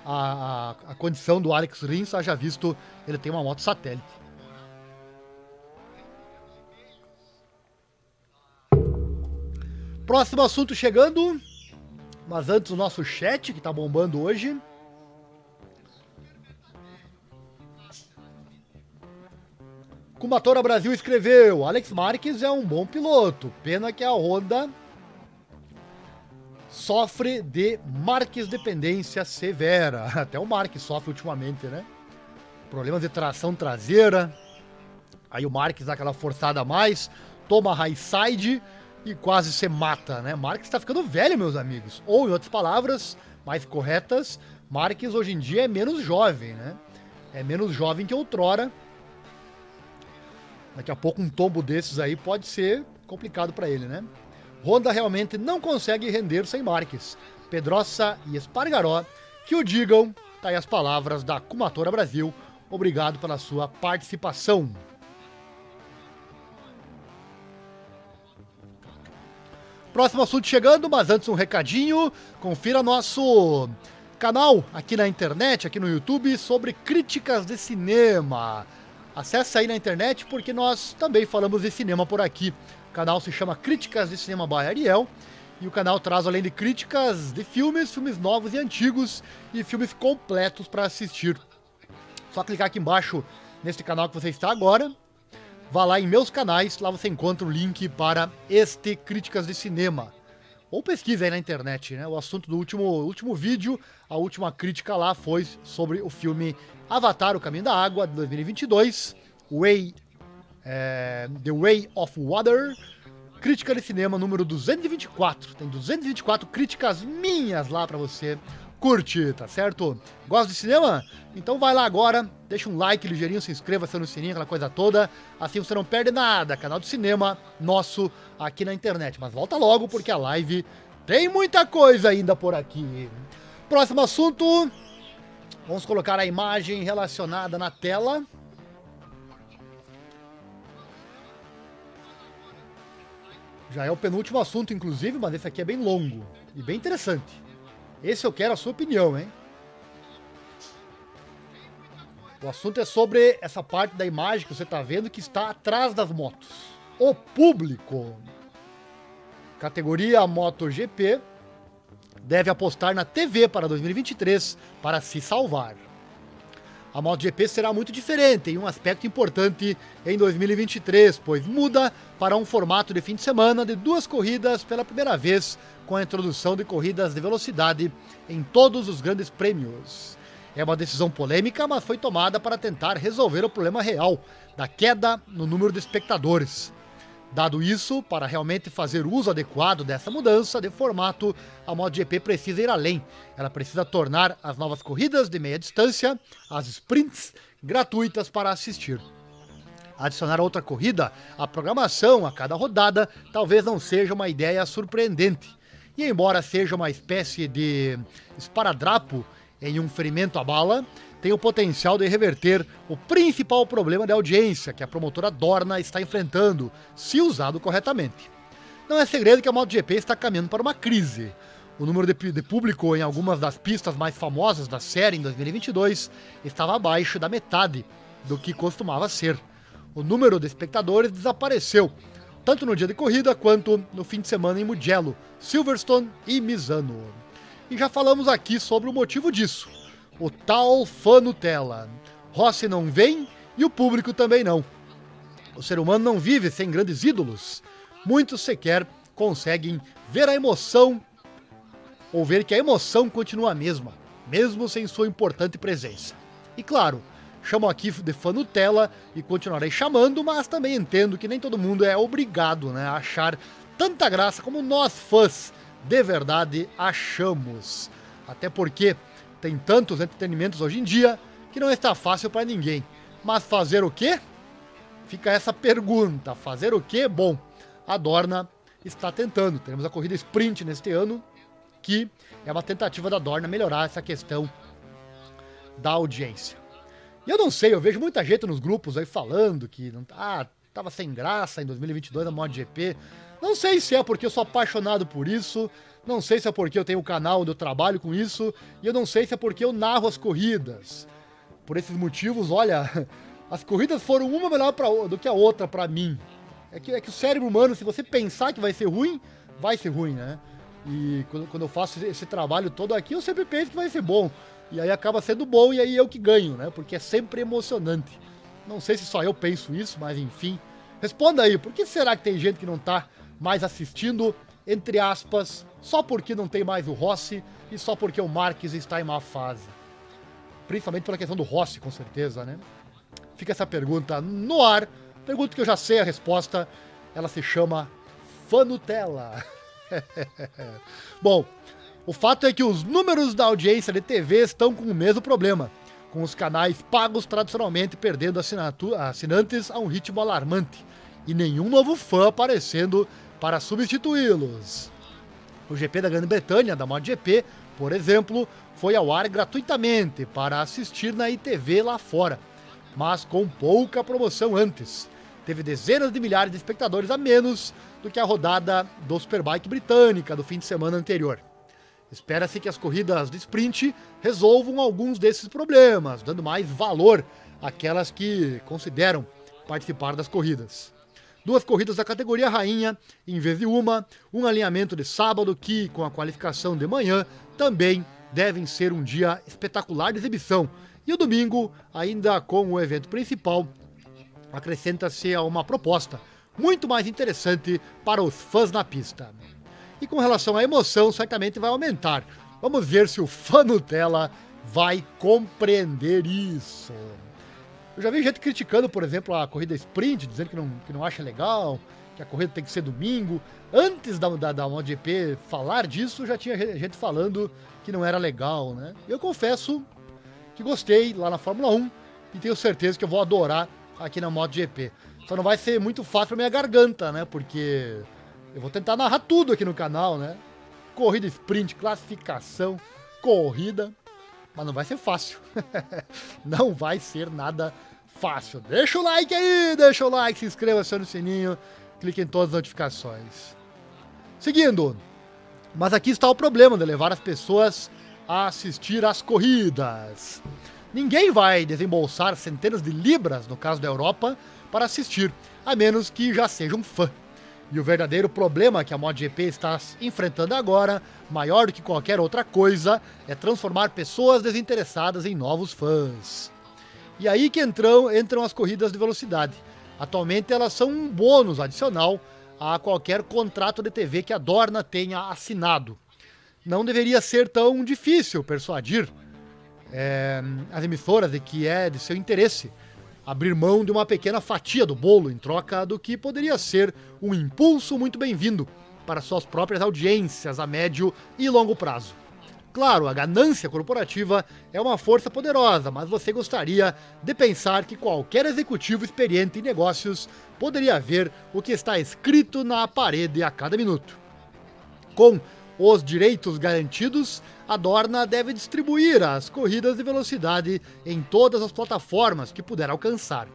a condição do Alex Rins, haja visto ele tem uma moto satélite. Próximo assunto chegando, mas antes o nosso chat que tá bombando hoje. Kumatora Brasil escreveu, Alex Marques é um bom piloto, pena que a Honda sofre de Marques dependência severa. Até o Marques sofre ultimamente, né? Problemas de tração traseira, aí o Marques dá aquela forçada a mais, toma high side e quase se mata, né? Marques tá ficando velho, meus amigos. Ou, em outras palavras mais corretas, Marques hoje em dia é menos jovem, né? É menos jovem que outrora. Daqui a pouco um tombo desses aí pode ser complicado para ele, né? Honda realmente não consegue render sem Marques. Pedrosa e Espargaró, que o digam, tá aí as palavras da Kumatora Brasil. Obrigado pela sua participação. Próximo assunto chegando, mas antes um recadinho. Confira nosso canal aqui na internet, aqui no YouTube, sobre críticas de cinema. Acesse aí na internet porque nós também falamos de cinema por aqui. O canal se chama Críticas de Cinema by Ariel. E o canal traz, além de críticas de filmes novos e antigos e filmes completos para assistir. Só clicar aqui embaixo neste canal que você está agora. Vá lá em meus canais, lá você encontra o link para este Críticas de Cinema. Ou pesquisa aí na internet, né? O assunto do último vídeo, a última crítica lá foi sobre o filme Avatar, O Caminho da Água, de 2022, The Way of Water, crítica de cinema número 224. Tem 224 críticas minhas lá para você curte, tá certo? Gosta de cinema? Então vai lá agora, deixa um like ligeirinho, se inscreva-se no sininho, aquela coisa toda. Assim você não perde nada, canal de cinema nosso aqui na internet. Mas volta logo porque a live tem muita coisa ainda por aqui. Próximo assunto, vamos colocar a imagem relacionada na tela. Já é o penúltimo assunto, inclusive, mas esse aqui é bem longo e bem interessante. Esse eu quero a sua opinião, hein? O assunto é sobre essa parte da imagem que você está vendo que está atrás das motos. O público. Categoria MotoGP deve apostar na TV para 2023 para se salvar. A MotoGP será muito diferente em um aspecto importante em 2023, pois muda para um formato de fim de semana de 2 corridas pela primeira vez, com a introdução de corridas de velocidade em todos os grandes prêmios. É uma decisão polêmica, mas foi tomada para tentar resolver o problema real da queda no número de espectadores. Dado isso, para realmente fazer uso adequado dessa mudança de formato, a MotoGP precisa ir além. Ela precisa tornar as novas corridas de meia distância, as sprints, gratuitas para assistir. Adicionar outra corrida à programação a cada rodada talvez não seja uma ideia surpreendente. E embora seja uma espécie de esparadrapo em um ferimento à bala, tem o potencial de reverter o principal problema de audiência que a promotora Dorna está enfrentando, se usado corretamente. Não é segredo que a MotoGP está caminhando para uma crise. O número de público em algumas das pistas mais famosas da série em 2022 estava abaixo da metade do que costumava ser. O número de espectadores desapareceu, tanto no dia de corrida quanto no fim de semana em Mugello, Silverstone e Misano. E já falamos aqui sobre o motivo disso. O tal fã Nutella. Rossi não vem e o público também não. O ser humano não vive sem grandes ídolos. Muitos sequer conseguem ver a emoção ou ver que a emoção continua a mesma, mesmo sem sua importante presença. E claro, chamo aqui de fã Nutella e continuarei chamando, mas também entendo que nem todo mundo é obrigado, né, a achar tanta graça como nós fãs de verdade achamos. Até porque tem tantos entretenimentos hoje em dia que não está fácil para ninguém. Mas fazer o quê? Fica essa pergunta. Fazer o quê? Bom, a Dorna está tentando. Teremos a corrida sprint neste ano, que é uma tentativa da Dorna melhorar essa questão da audiência. E eu não sei, eu vejo muita gente nos grupos aí falando que tava sem graça em 2022 na MotoGP. Não sei se é porque eu sou apaixonado por isso, não sei se é porque eu tenho um canal onde eu trabalho com isso, e eu não sei se é porque eu narro as corridas. Por esses motivos, olha, as corridas foram uma melhor do que a outra pra mim. É que o cérebro humano, se você pensar que vai ser ruim, né? E quando eu faço esse trabalho todo aqui, eu sempre penso que vai ser bom. E aí acaba sendo bom e aí eu que ganho, né? Porque é sempre emocionante. Não sei se só eu penso isso, mas enfim. Responda aí, por que será que tem gente que não tá mais assistindo, entre aspas, só porque não tem mais o Rossi e só porque o Marques está em má fase? Principalmente pela questão do Rossi, com certeza, né? Fica essa pergunta no ar. Pergunta que eu já sei a resposta. Ela se chama Fã Nutella. Bom, o fato é que os números da audiência de TV estão com o mesmo problema, com os canais pagos tradicionalmente perdendo assinantes a um ritmo alarmante e nenhum novo fã aparecendo para substituí-los. O GP da Grã-Bretanha, da MotoGP, por exemplo, foi ao ar gratuitamente para assistir na ITV lá fora, mas com pouca promoção antes. Teve dezenas de milhares de espectadores a menos do que a rodada do Superbike britânica do fim de semana anterior. Espera-se que as corridas de sprint resolvam alguns desses problemas, dando mais valor àquelas que consideram participar das corridas. 2 corridas da categoria rainha, em vez de um alinhamento de sábado que, com a qualificação de manhã, também devem ser um dia espetacular de exibição. E o domingo, ainda com o evento principal, acrescenta-se a uma proposta muito mais interessante para os fãs na pista. E com relação à emoção, certamente vai aumentar. Vamos ver se o fã Nutella vai compreender isso. Eu já vi gente criticando, por exemplo, a corrida sprint, dizendo que não acha legal, que a corrida tem que ser domingo. Antes da MotoGP falar disso, já tinha gente falando que não era legal, né? Eu confesso que gostei lá na Fórmula 1 e tenho certeza que eu vou adorar aqui na MotoGP. Só não vai ser muito fácil pra minha garganta, né? Porque eu vou tentar narrar tudo aqui no canal, né? Corrida sprint, classificação, corrida, mas não vai ser fácil. Não vai ser nada fácil. Deixa o like aí, deixa o like, se inscreva, acione o sininho, clique em todas as notificações. Seguindo, mas aqui está o problema de levar as pessoas a assistir às corridas. Ninguém vai desembolsar centenas de libras, no caso da Europa, para assistir, a menos que já seja um fã. E o verdadeiro problema que a MotoGP está enfrentando agora, maior do que qualquer outra coisa, é transformar pessoas desinteressadas em novos fãs. E aí que entram as corridas de velocidade. Atualmente elas são um bônus adicional a qualquer contrato de TV que a Dorna tenha assinado. Não deveria ser tão difícil persuadir as emissoras de que é de seu interesse abrir mão de uma pequena fatia do bolo em troca do que poderia ser um impulso muito bem-vindo para suas próprias audiências a médio e longo prazo. Claro, a ganância corporativa é uma força poderosa, mas você gostaria de pensar que qualquer executivo experiente em negócios poderia ver o que está escrito na parede a cada minuto. Com os direitos garantidos, a Dorna deve distribuir as corridas de velocidade em todas as plataformas que puder alcançar.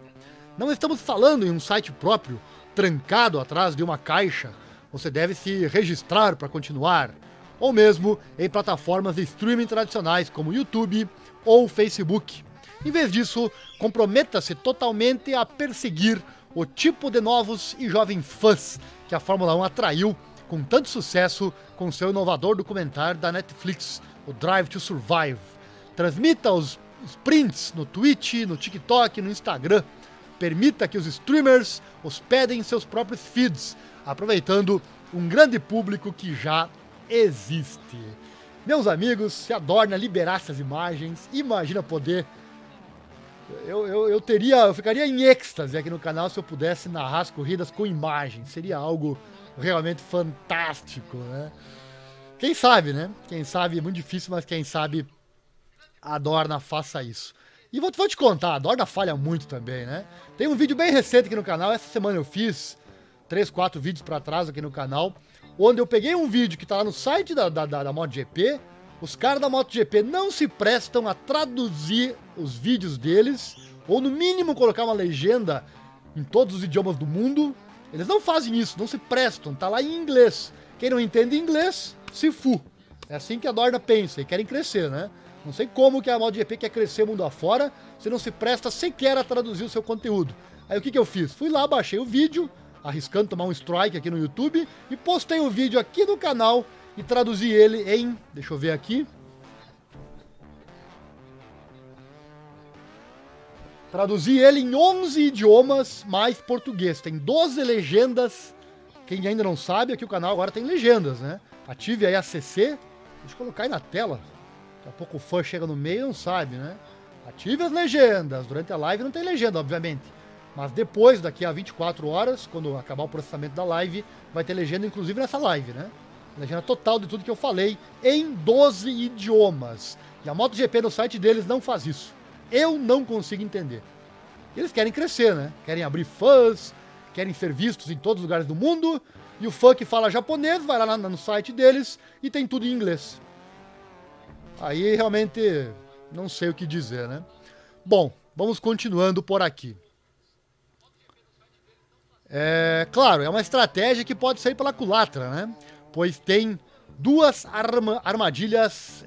Não estamos falando em um site próprio, trancado atrás de uma caixa. Você deve se registrar para continuar. Ou mesmo em plataformas de streaming tradicionais como YouTube ou Facebook. Em vez disso, comprometa-se totalmente a perseguir o tipo de novos e jovens fãs que a Fórmula 1 atraiu com tanto sucesso com seu inovador documentário da Netflix, o Drive to Survive. Transmita os sprints no Twitch, no TikTok, no Instagram. Permita que os streamers hospedem seus próprios feeds, aproveitando um grande público que já existe. Meus amigos, se a Dorna liberasse as imagens, imagina poder... Eu ficaria em êxtase aqui no canal se eu pudesse narrar as corridas com imagens. Seria algo realmente fantástico, né? Quem sabe, né? Quem sabe, é muito difícil, mas quem sabe a Dorna faça isso. E vou te contar, a Dorna falha muito também, né? Tem um vídeo bem recente aqui no canal, essa semana eu fiz 3, 4 vídeos pra trás aqui no canal, onde eu peguei um vídeo que tá lá no site da MotoGP, os caras da MotoGP não se prestam a traduzir os vídeos deles, ou no mínimo colocar uma legenda em todos os idiomas do mundo. Eles não fazem isso, não se prestam, tá lá em inglês. Quem não entende inglês, se fu. É assim que a Dorna pensa, e querem crescer, né? Não sei como que a MotoGP quer crescer mundo afora, se não se presta sequer a traduzir o seu conteúdo. Aí o que eu fiz? Fui lá, baixei o vídeo, arriscando tomar um strike aqui no YouTube, e postei o vídeo aqui no canal e traduzi ele em... Deixa eu ver aqui. Traduzi ele em 11 idiomas mais português. Tem 12 legendas. Quem ainda não sabe, aqui o canal agora tem legendas, né? Ative aí a CC. Deixa eu colocar aí na tela. Daqui a pouco o fã chega no meio e não sabe, né? Ative as legendas. Durante a live não tem legenda, obviamente. Mas depois, daqui a 24 horas, quando acabar o processamento da live, vai ter legenda, inclusive nessa live, né? Legenda total de tudo que eu falei em 12 idiomas. E a MotoGP no site deles não faz isso. Eu não consigo entender. Eles querem crescer, né? Querem abrir fãs, querem ser vistos em todos os lugares do mundo. E o fã que fala japonês vai lá no site deles e tem tudo em inglês. Aí realmente não sei o que dizer, né? Bom, vamos continuando por aqui. Claro, é uma estratégia que pode sair pela culatra, né? Pois tem duas armadilhas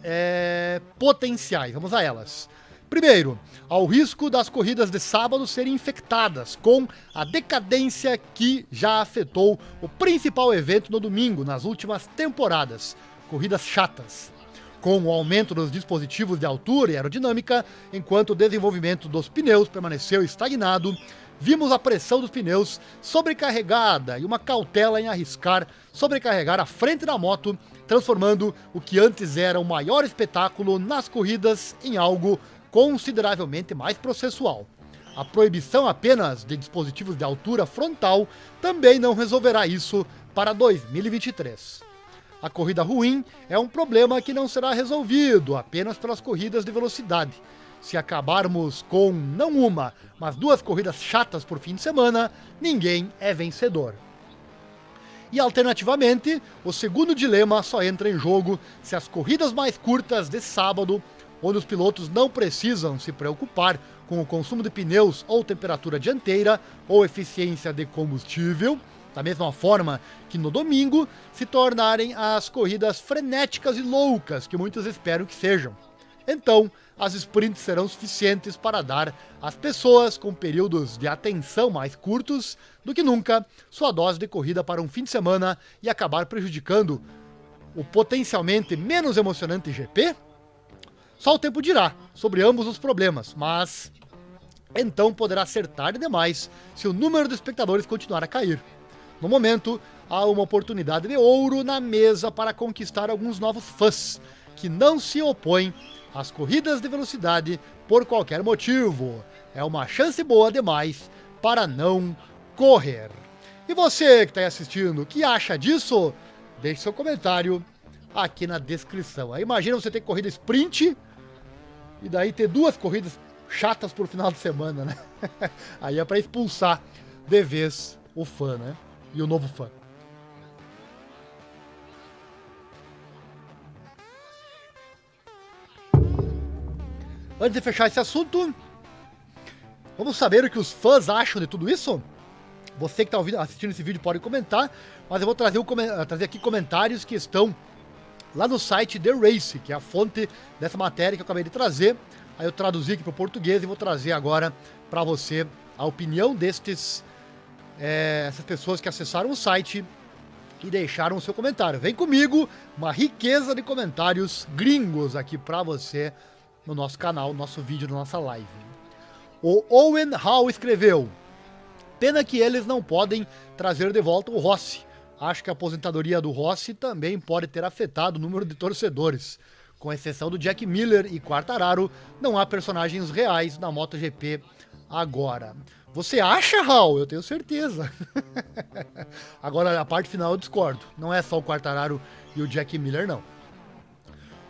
potenciais. Vamos a elas. Primeiro, ao risco das corridas de sábado serem infectadas com a decadência que já afetou o principal evento no domingo nas últimas temporadas, corridas chatas. Com o aumento dos dispositivos de altura e aerodinâmica, enquanto o desenvolvimento dos pneus permaneceu estagnado, vimos a pressão dos pneus sobrecarregada e uma cautela em arriscar sobrecarregar a frente da moto, transformando o que antes era o maior espetáculo nas corridas em algo consideravelmente mais processual. A proibição apenas de dispositivos de altura frontal também não resolverá isso para 2023. A corrida ruim é um problema que não será resolvido apenas pelas corridas de velocidade. Se acabarmos com não uma, mas 2 corridas chatas por fim de semana, ninguém é vencedor. E alternativamente, o segundo dilema só entra em jogo se as corridas mais curtas de sábado, onde os pilotos não precisam se preocupar com o consumo de pneus ou temperatura dianteira ou eficiência de combustível, da mesma forma que no domingo, se tornarem as corridas frenéticas e loucas que muitos esperam que sejam. Então, as sprints serão suficientes para dar às pessoas com períodos de atenção mais curtos do que nunca sua dose de corrida para um fim de semana e acabar prejudicando o potencialmente menos emocionante GP? Só o tempo dirá sobre ambos os problemas, mas então poderá ser tarde demais se o número de espectadores continuar a cair. No momento, há uma oportunidade de ouro na mesa para conquistar alguns novos fãs que não se opõem às corridas de velocidade por qualquer motivo. É uma chance boa demais para não correr. E você que está aí assistindo, o que acha disso? Deixe seu comentário aqui na descrição. Aí imagina você ter corrida sprint e daí ter 2 corridas chatas por final de semana, né? Aí é para expulsar de vez o fã, né? E o novo fã. Antes de fechar esse assunto, vamos saber o que os fãs acham de tudo isso? Você que está assistindo esse vídeo pode comentar, mas eu vou trazer aqui comentários que estão lá no site The Race, que é a fonte dessa matéria que eu acabei de trazer. Aí eu traduzi aqui para o português e vou trazer agora para você a opinião essas pessoas que acessaram o site e deixaram o seu comentário. Vem comigo, uma riqueza de comentários gringos aqui para você no nosso canal, no nosso vídeo, na nossa live. O Owen Hall escreveu: pena que eles não podem trazer de volta o Rossi. Acho que a aposentadoria do Rossi também pode ter afetado o número de torcedores. Com exceção do Jack Miller e Quartararo, não há personagens reais na MotoGP agora. Você acha, Hall? Eu tenho certeza. Agora, a parte final eu discordo. Não é só o Quartararo e o Jack Miller, não.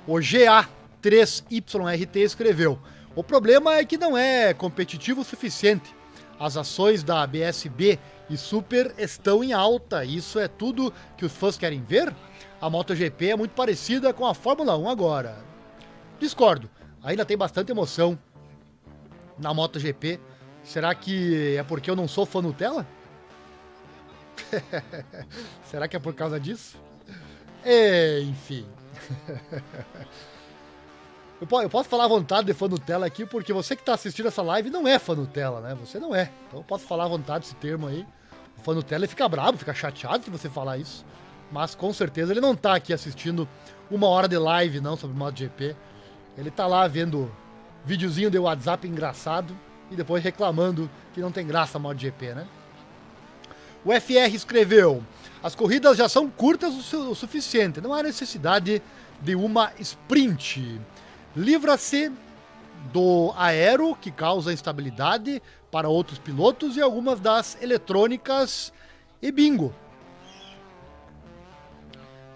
O GA3YRT escreveu: o problema é que não é competitivo o suficiente. As ações da BSB e Super estão em alta. Isso é tudo que os fãs querem ver? A MotoGP é muito parecida com a Fórmula 1 agora. Discordo. Ainda tem bastante emoção na MotoGP. Será que é porque eu não sou fã Nutella? Será que é por causa disso? Enfim. Eu posso falar à vontade de fã Nutella aqui, porque você que está assistindo essa live não é fã Nutella, né? Você não é. Então eu posso falar à vontade esse termo aí. O fã Nutella fica bravo, fica chateado se você falar isso. Mas com certeza ele não tá aqui assistindo 1 hora de live não sobre MotoGP. Ele tá lá vendo videozinho de WhatsApp engraçado e depois reclamando que não tem graça a MotoGP, né? O FR escreveu: as corridas já são curtas o suficiente, não há necessidade de uma sprint. Livra-se do aero, que causa instabilidade para outros pilotos, e algumas das eletrônicas, e bingo.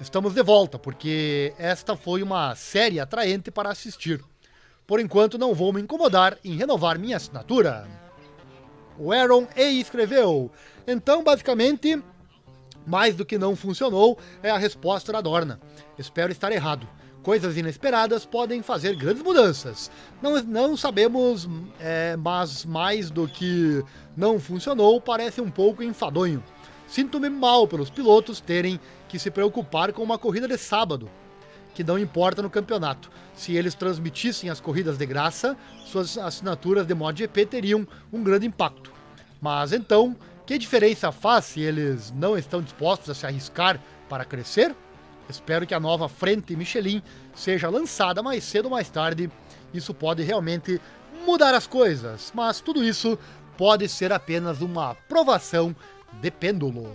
Estamos de volta, porque esta foi uma série atraente para assistir. Por enquanto não vou me incomodar em renovar minha assinatura. O Aaron A. escreveu: então basicamente, mais do que não funcionou é a resposta da Dorna. Espero estar errado. Coisas inesperadas podem fazer grandes mudanças. Não sabemos, mas mais do que não funcionou, parece um pouco enfadonho. Sinto-me mal pelos pilotos terem que se preocupar com uma corrida de sábado, que não importa no campeonato. Se eles transmitissem as corridas de graça, suas assinaturas de MotoGP teriam um grande impacto. Mas então, que diferença faz se eles não estão dispostos a se arriscar para crescer? Espero que a nova frente Michelin seja lançada mais cedo ou mais tarde. Isso pode realmente mudar as coisas, mas tudo isso pode ser apenas uma provação de pêndulo.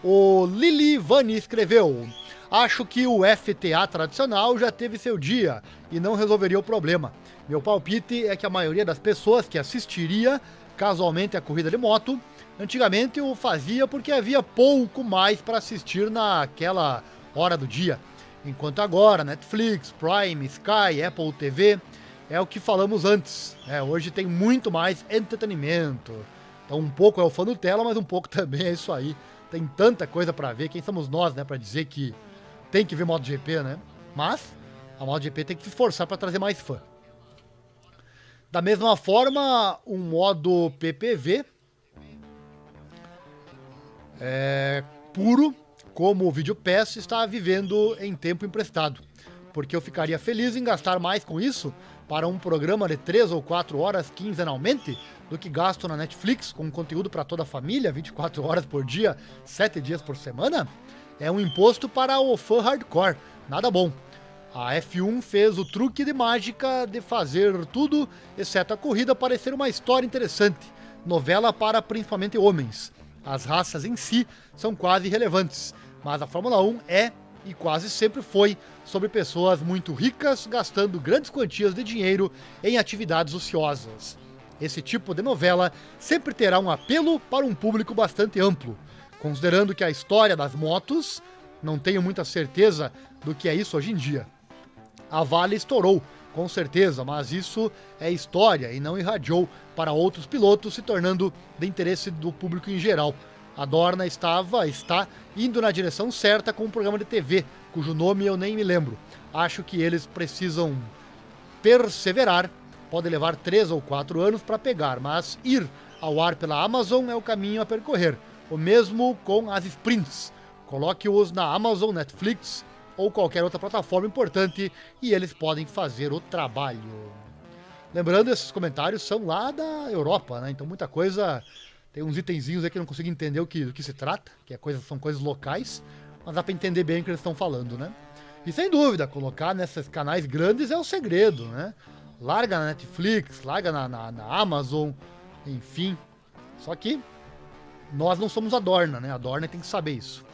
O Lili Vani escreveu: acho que o FTA tradicional já teve seu dia e não resolveria o problema. Meu palpite é que a maioria das pessoas que assistiria casualmente a corrida de moto, antigamente o fazia porque havia pouco mais para assistir naquela hora do dia. Enquanto agora, Netflix, Prime, Sky, Apple TV, é o que falamos antes. Hoje tem muito mais entretenimento. Então um pouco é o fã Nutella, mas um pouco também é isso aí. Tem tanta coisa para ver, quem somos nós, né, para dizer que tem que ver MotoGP, né? Mas a MotoGP tem que se esforçar para trazer mais fã. Da mesma forma, um modo PPV puro, como o Video Pass, está vivendo em tempo emprestado. Porque eu ficaria feliz em gastar mais com isso para um programa de 3 ou 4 horas quinzenalmente do que gasto na Netflix com conteúdo para toda a família, 24 horas por dia, 7 dias por semana. É um imposto para o fã hardcore, nada bom. A F1 fez o truque de mágica de fazer tudo, exceto a corrida, parecer uma história interessante. Novela para principalmente homens. As raças em si são quase irrelevantes, mas a Fórmula 1 é, e quase sempre foi, sobre pessoas muito ricas gastando grandes quantias de dinheiro em atividades ociosas. Esse tipo de novela sempre terá um apelo para um público bastante amplo, considerando que a história das motos, não tenho muita certeza do que é isso hoje em dia. A Vale estourou, com certeza, mas isso é história e não irradiou para outros pilotos, se tornando de interesse do público em geral. A Dorna está indo na direção certa com um programa de TV, cujo nome eu nem me lembro. Acho que eles precisam perseverar, pode levar 3 ou 4 anos para pegar, mas ir ao ar pela Amazon é o caminho a percorrer. O mesmo com as sprints. Coloque-os na Amazon, Netflix ou qualquer outra plataforma importante e eles podem fazer o trabalho. Lembrando, esses comentários são lá da Europa, né? Então muita coisa, tem uns itenzinhos aí que eu não consigo entender do que se trata, que são coisas locais, mas dá para entender bem o que eles estão falando, né? E sem dúvida, colocar nesses canais grandes é o segredo, né? Larga na Netflix, larga na Amazon, enfim. Só que nós não somos a Dorna, né? A Dorna tem que saber isso.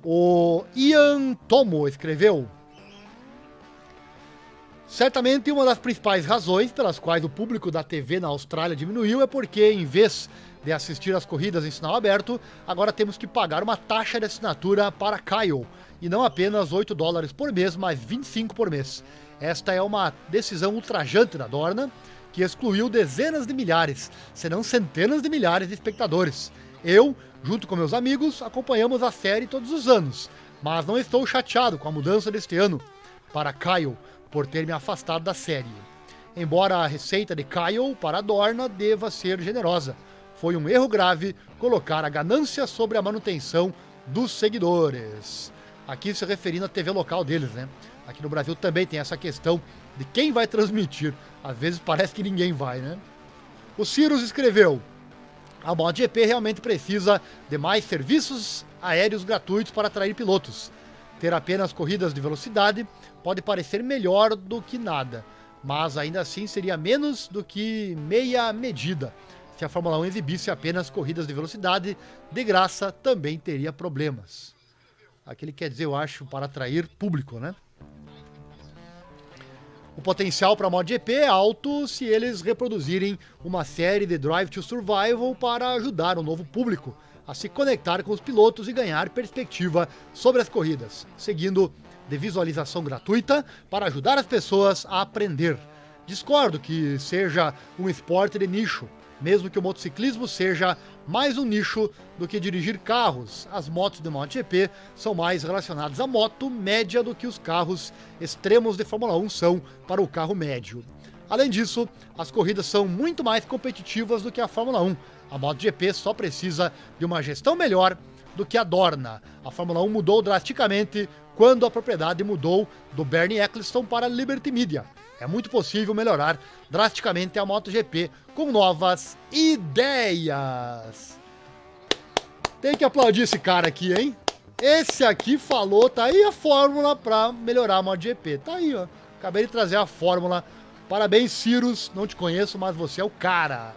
O Ian Tomo escreveu: certamente uma das principais razões pelas quais o público da TV na Austrália diminuiu é porque, em vez de assistir as corridas em sinal aberto, agora temos que pagar uma taxa de assinatura para Kyle, e não apenas $8 por mês, mas 25 por mês. Esta é uma decisão ultrajante da Dorna, que excluiu dezenas de milhares, se não centenas de milhares de espectadores. Eu, junto com meus amigos, acompanhamos a série todos os anos, mas não estou chateado com a mudança deste ano para Kyle, por ter me afastado da série. Embora a receita de Kyle para a Dorna deva ser generosa, foi um erro grave colocar a ganância sobre a manutenção dos seguidores. Aqui se referindo à TV local deles, né? Aqui no Brasil também tem essa questão de quem vai transmitir. Às vezes parece que ninguém vai, né? O Cirus escreveu: a MotoGP realmente precisa de mais serviços aéreos gratuitos para atrair pilotos. Ter apenas corridas de velocidade pode parecer melhor do que nada, mas ainda assim seria menos do que meia medida. Se a Fórmula 1 exibisse apenas corridas de velocidade, de graça também teria problemas. Aqui ele quer dizer, eu acho, para atrair público, né? O potencial para a MotoGP é alto se eles reproduzirem uma série de Drive to Survival para ajudar o novo público a se conectar com os pilotos e ganhar perspectiva sobre as corridas, seguindo de visualização gratuita para ajudar as pessoas a aprender. Discordo que seja um esporte de nicho, mesmo que o motociclismo seja mais um nicho do que dirigir carros. As motos de MotoGP são mais relacionadas à moto média do que os carros extremos de Fórmula 1 são para o carro médio. Além disso, as corridas são muito mais competitivas do que a Fórmula 1. A MotoGP só precisa de uma gestão melhor do que a Dorna. A Fórmula 1 mudou drasticamente quando a propriedade mudou do Bernie Ecclestone para a Liberty Media. É muito possível melhorar drasticamente a MotoGP com novas ideias. Tem que aplaudir esse cara aqui, hein? Esse aqui falou, tá aí a fórmula para melhorar a MotoGP. Tá aí, ó. Acabei de trazer a fórmula. Parabéns, Cirus. Não te conheço, mas você é o cara.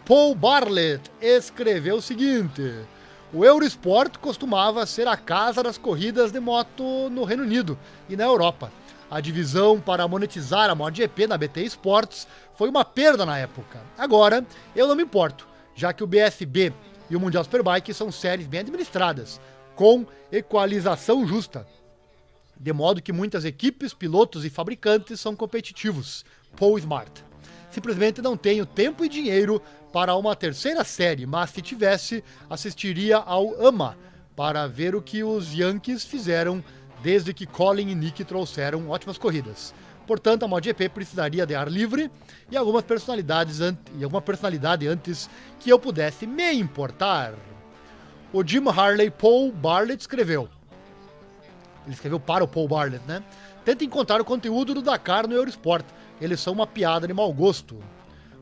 Paul Bartlett escreveu o seguinte: o Eurosport costumava ser a casa das corridas de moto no Reino Unido e na Europa. A divisão para monetizar a MotoGP na BT Esportes foi uma perda na época. Agora, eu não me importo, já que o BSB e o Mundial Superbike são séries bem administradas, com equalização justa, de modo que muitas equipes, pilotos e fabricantes são competitivos. Paul Smart. Simplesmente não tenho tempo e dinheiro para uma terceira série, mas se tivesse, assistiria ao AMA para ver o que os Yankees fizeram desde que Colin e Nick trouxeram ótimas corridas. Portanto, a MotoGP precisaria de ar livre e alguma personalidade antes que eu pudesse me importar. O Jim Harley Paul Bartlett escreveu. Ele escreveu para o Paul Bartlett, né? Tenta encontrar o conteúdo do Dakar no Eurosport. Eles são uma piada de mau gosto.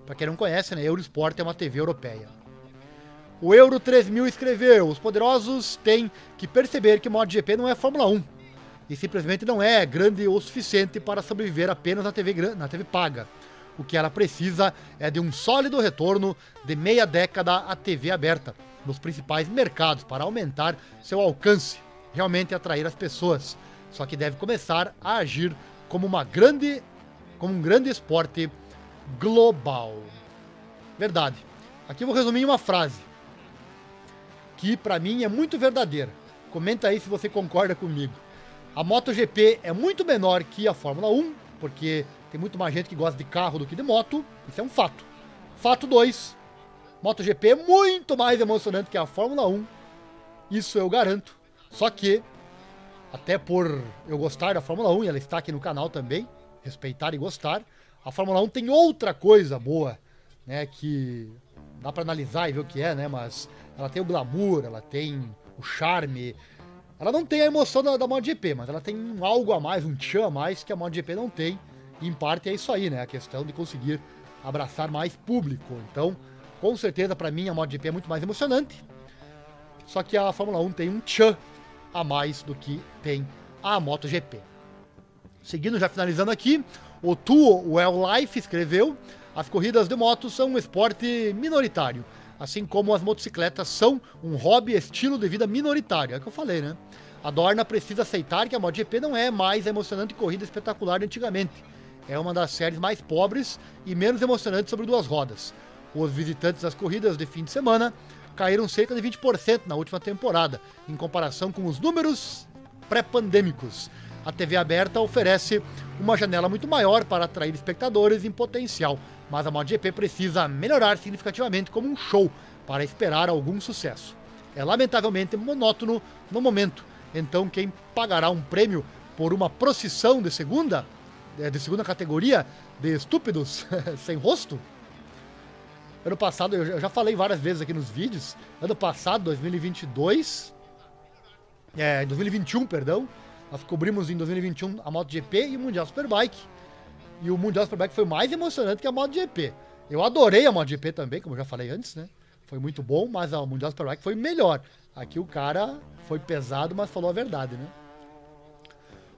Para quem não conhece, né? Eurosport é uma TV europeia. O Euro 3000 escreveu. Os poderosos têm que perceber que MotoGP não é Fórmula 1. E simplesmente não é grande o suficiente para sobreviver apenas na TV paga. O que ela precisa é de um sólido retorno de meia década à TV aberta, nos principais mercados, para aumentar seu alcance, realmente atrair as pessoas. Só que deve começar a agir como um grande esporte global. Verdade. Aqui eu vou resumir em uma frase, que para mim é muito verdadeira. Comenta aí se você concorda comigo. A MotoGP é muito menor que a Fórmula 1, porque tem muito mais gente que gosta de carro do que de moto. Isso é um fato. Fato 2. MotoGP é muito mais emocionante que a Fórmula 1. Isso eu garanto. Só que, até por eu gostar da Fórmula 1, e ela está aqui no canal também, respeitar e gostar, a Fórmula 1 tem outra coisa boa, né, que dá pra analisar e ver o que é, né, mas ela tem o glamour, ela tem o charme. Ela não tem a emoção da MotoGP, mas ela tem algo a mais, um tchan a mais que a MotoGP não tem. E em parte é isso aí, né? A questão de conseguir abraçar mais público. Então, com certeza, para mim, a MotoGP é muito mais emocionante. Só que a Fórmula 1 tem um tchan a mais do que tem a MotoGP. Seguindo, já finalizando aqui, o Tuo Well Life escreveu: as corridas de moto são um esporte minoritário, assim como as motocicletas são um hobby estilo de vida minoritário. É o que eu falei, né? A Dorna precisa aceitar que a MotoGP não é mais a emocionante corrida espetacular de antigamente. É uma das séries mais pobres e menos emocionantes sobre duas rodas. Os visitantes das corridas de fim de semana caíram cerca de 20% na última temporada, em comparação com os números pré-pandêmicos. A TV aberta oferece uma janela muito maior para atrair espectadores em potencial, mas a MotoGP precisa melhorar significativamente como um show para esperar algum sucesso. É lamentavelmente monótono no momento, então quem pagará um prêmio por uma procissão de segunda categoria de estúpidos sem rosto? Ano passado, eu já falei várias vezes aqui nos vídeos, ano passado, 2021, perdão, nós cobrimos em 2021 a MotoGP e o Mundial Superbike. E o Mundial Superbike foi mais emocionante que a MotoGP. Eu adorei a MotoGP também, como eu já falei antes, né? Foi muito bom, mas o Mundial Superbike foi melhor. Aqui o cara foi pesado, mas falou a verdade, né?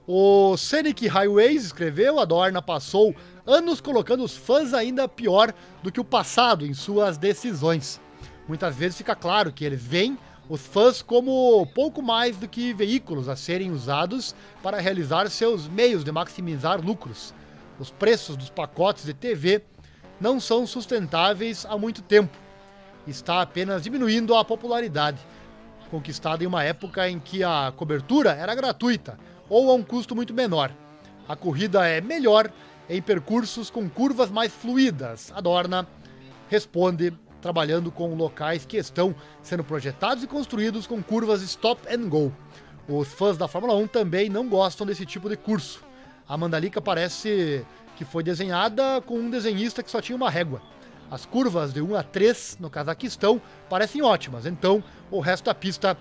O Scenic Highways escreveu: a Dorna passou anos colocando os fãs ainda pior do que o passado em suas decisões. Muitas vezes fica claro que eles veem os fãs como pouco mais do que veículos a serem usados para realizar seus meios de maximizar lucros. Os preços dos pacotes de TV não são sustentáveis há muito tempo. Está apenas diminuindo a popularidade, conquistada em uma época em que a cobertura era gratuita ou a um custo muito menor. A corrida é melhor em percursos com curvas mais fluidas. A Dorna responde trabalhando com locais que estão sendo projetados e construídos com curvas stop and go. Os fãs da Fórmula 1 também não gostam desse tipo de curso. A Mandalika parece que foi desenhada com um desenhista que só tinha uma régua. As curvas de 1 a 3 no Cazaquistão parecem ótimas, então o resto da pista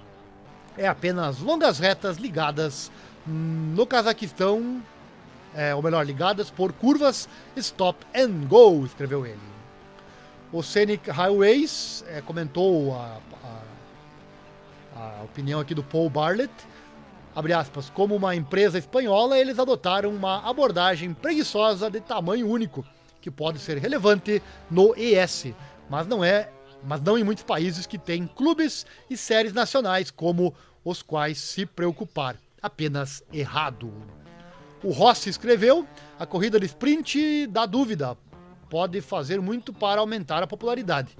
é apenas longas retas ligadas no Cazaquistão, ou melhor, ligadas por curvas stop and go, escreveu ele. O Scenic Highways comentou a opinião aqui do Paul Bartlett. Abre aspas: como uma empresa espanhola, eles adotaram uma abordagem preguiçosa de tamanho único, que pode ser relevante no ES, mas não em muitos países que têm clubes e séries nacionais como os quais se preocupar. Apenas errado. O Rossi escreveu, a corrida de sprint dá dúvida, pode fazer muito para aumentar a popularidade.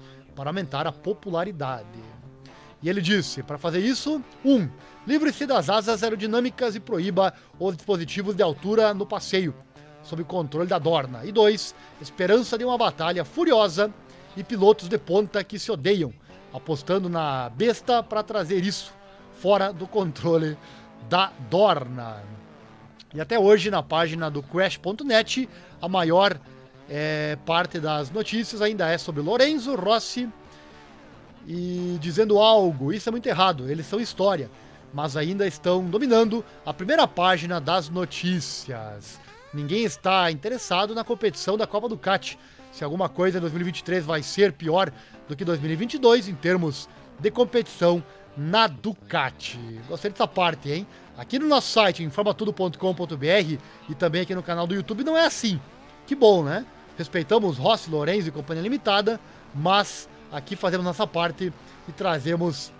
E ele disse, para fazer isso, 1. Livre-se das asas aerodinâmicas e proíba os dispositivos de altura no passeio, sob controle da Dorna. E 2. Esperança de uma batalha furiosa e pilotos de ponta que se odeiam, apostando na besta para trazer isso fora do controle da Dorna. E até hoje, na página do Crash.net, a maior parte das notícias ainda é sobre Lorenzo Rossi e dizendo algo. Isso é muito errado, eles são história, mas ainda estão dominando a primeira página das notícias. Ninguém está interessado na competição da Copa Ducati. Se alguma coisa em 2023 vai ser pior do que 2022 em termos de competição na Ducati. Gostei dessa parte, hein? Aqui no nosso site, informatudo.com.br, e também aqui no canal do YouTube não é assim. Que bom, né? Respeitamos Rossi, Lorenzo e Companhia Limitada, mas aqui fazemos nossa parte e trazemos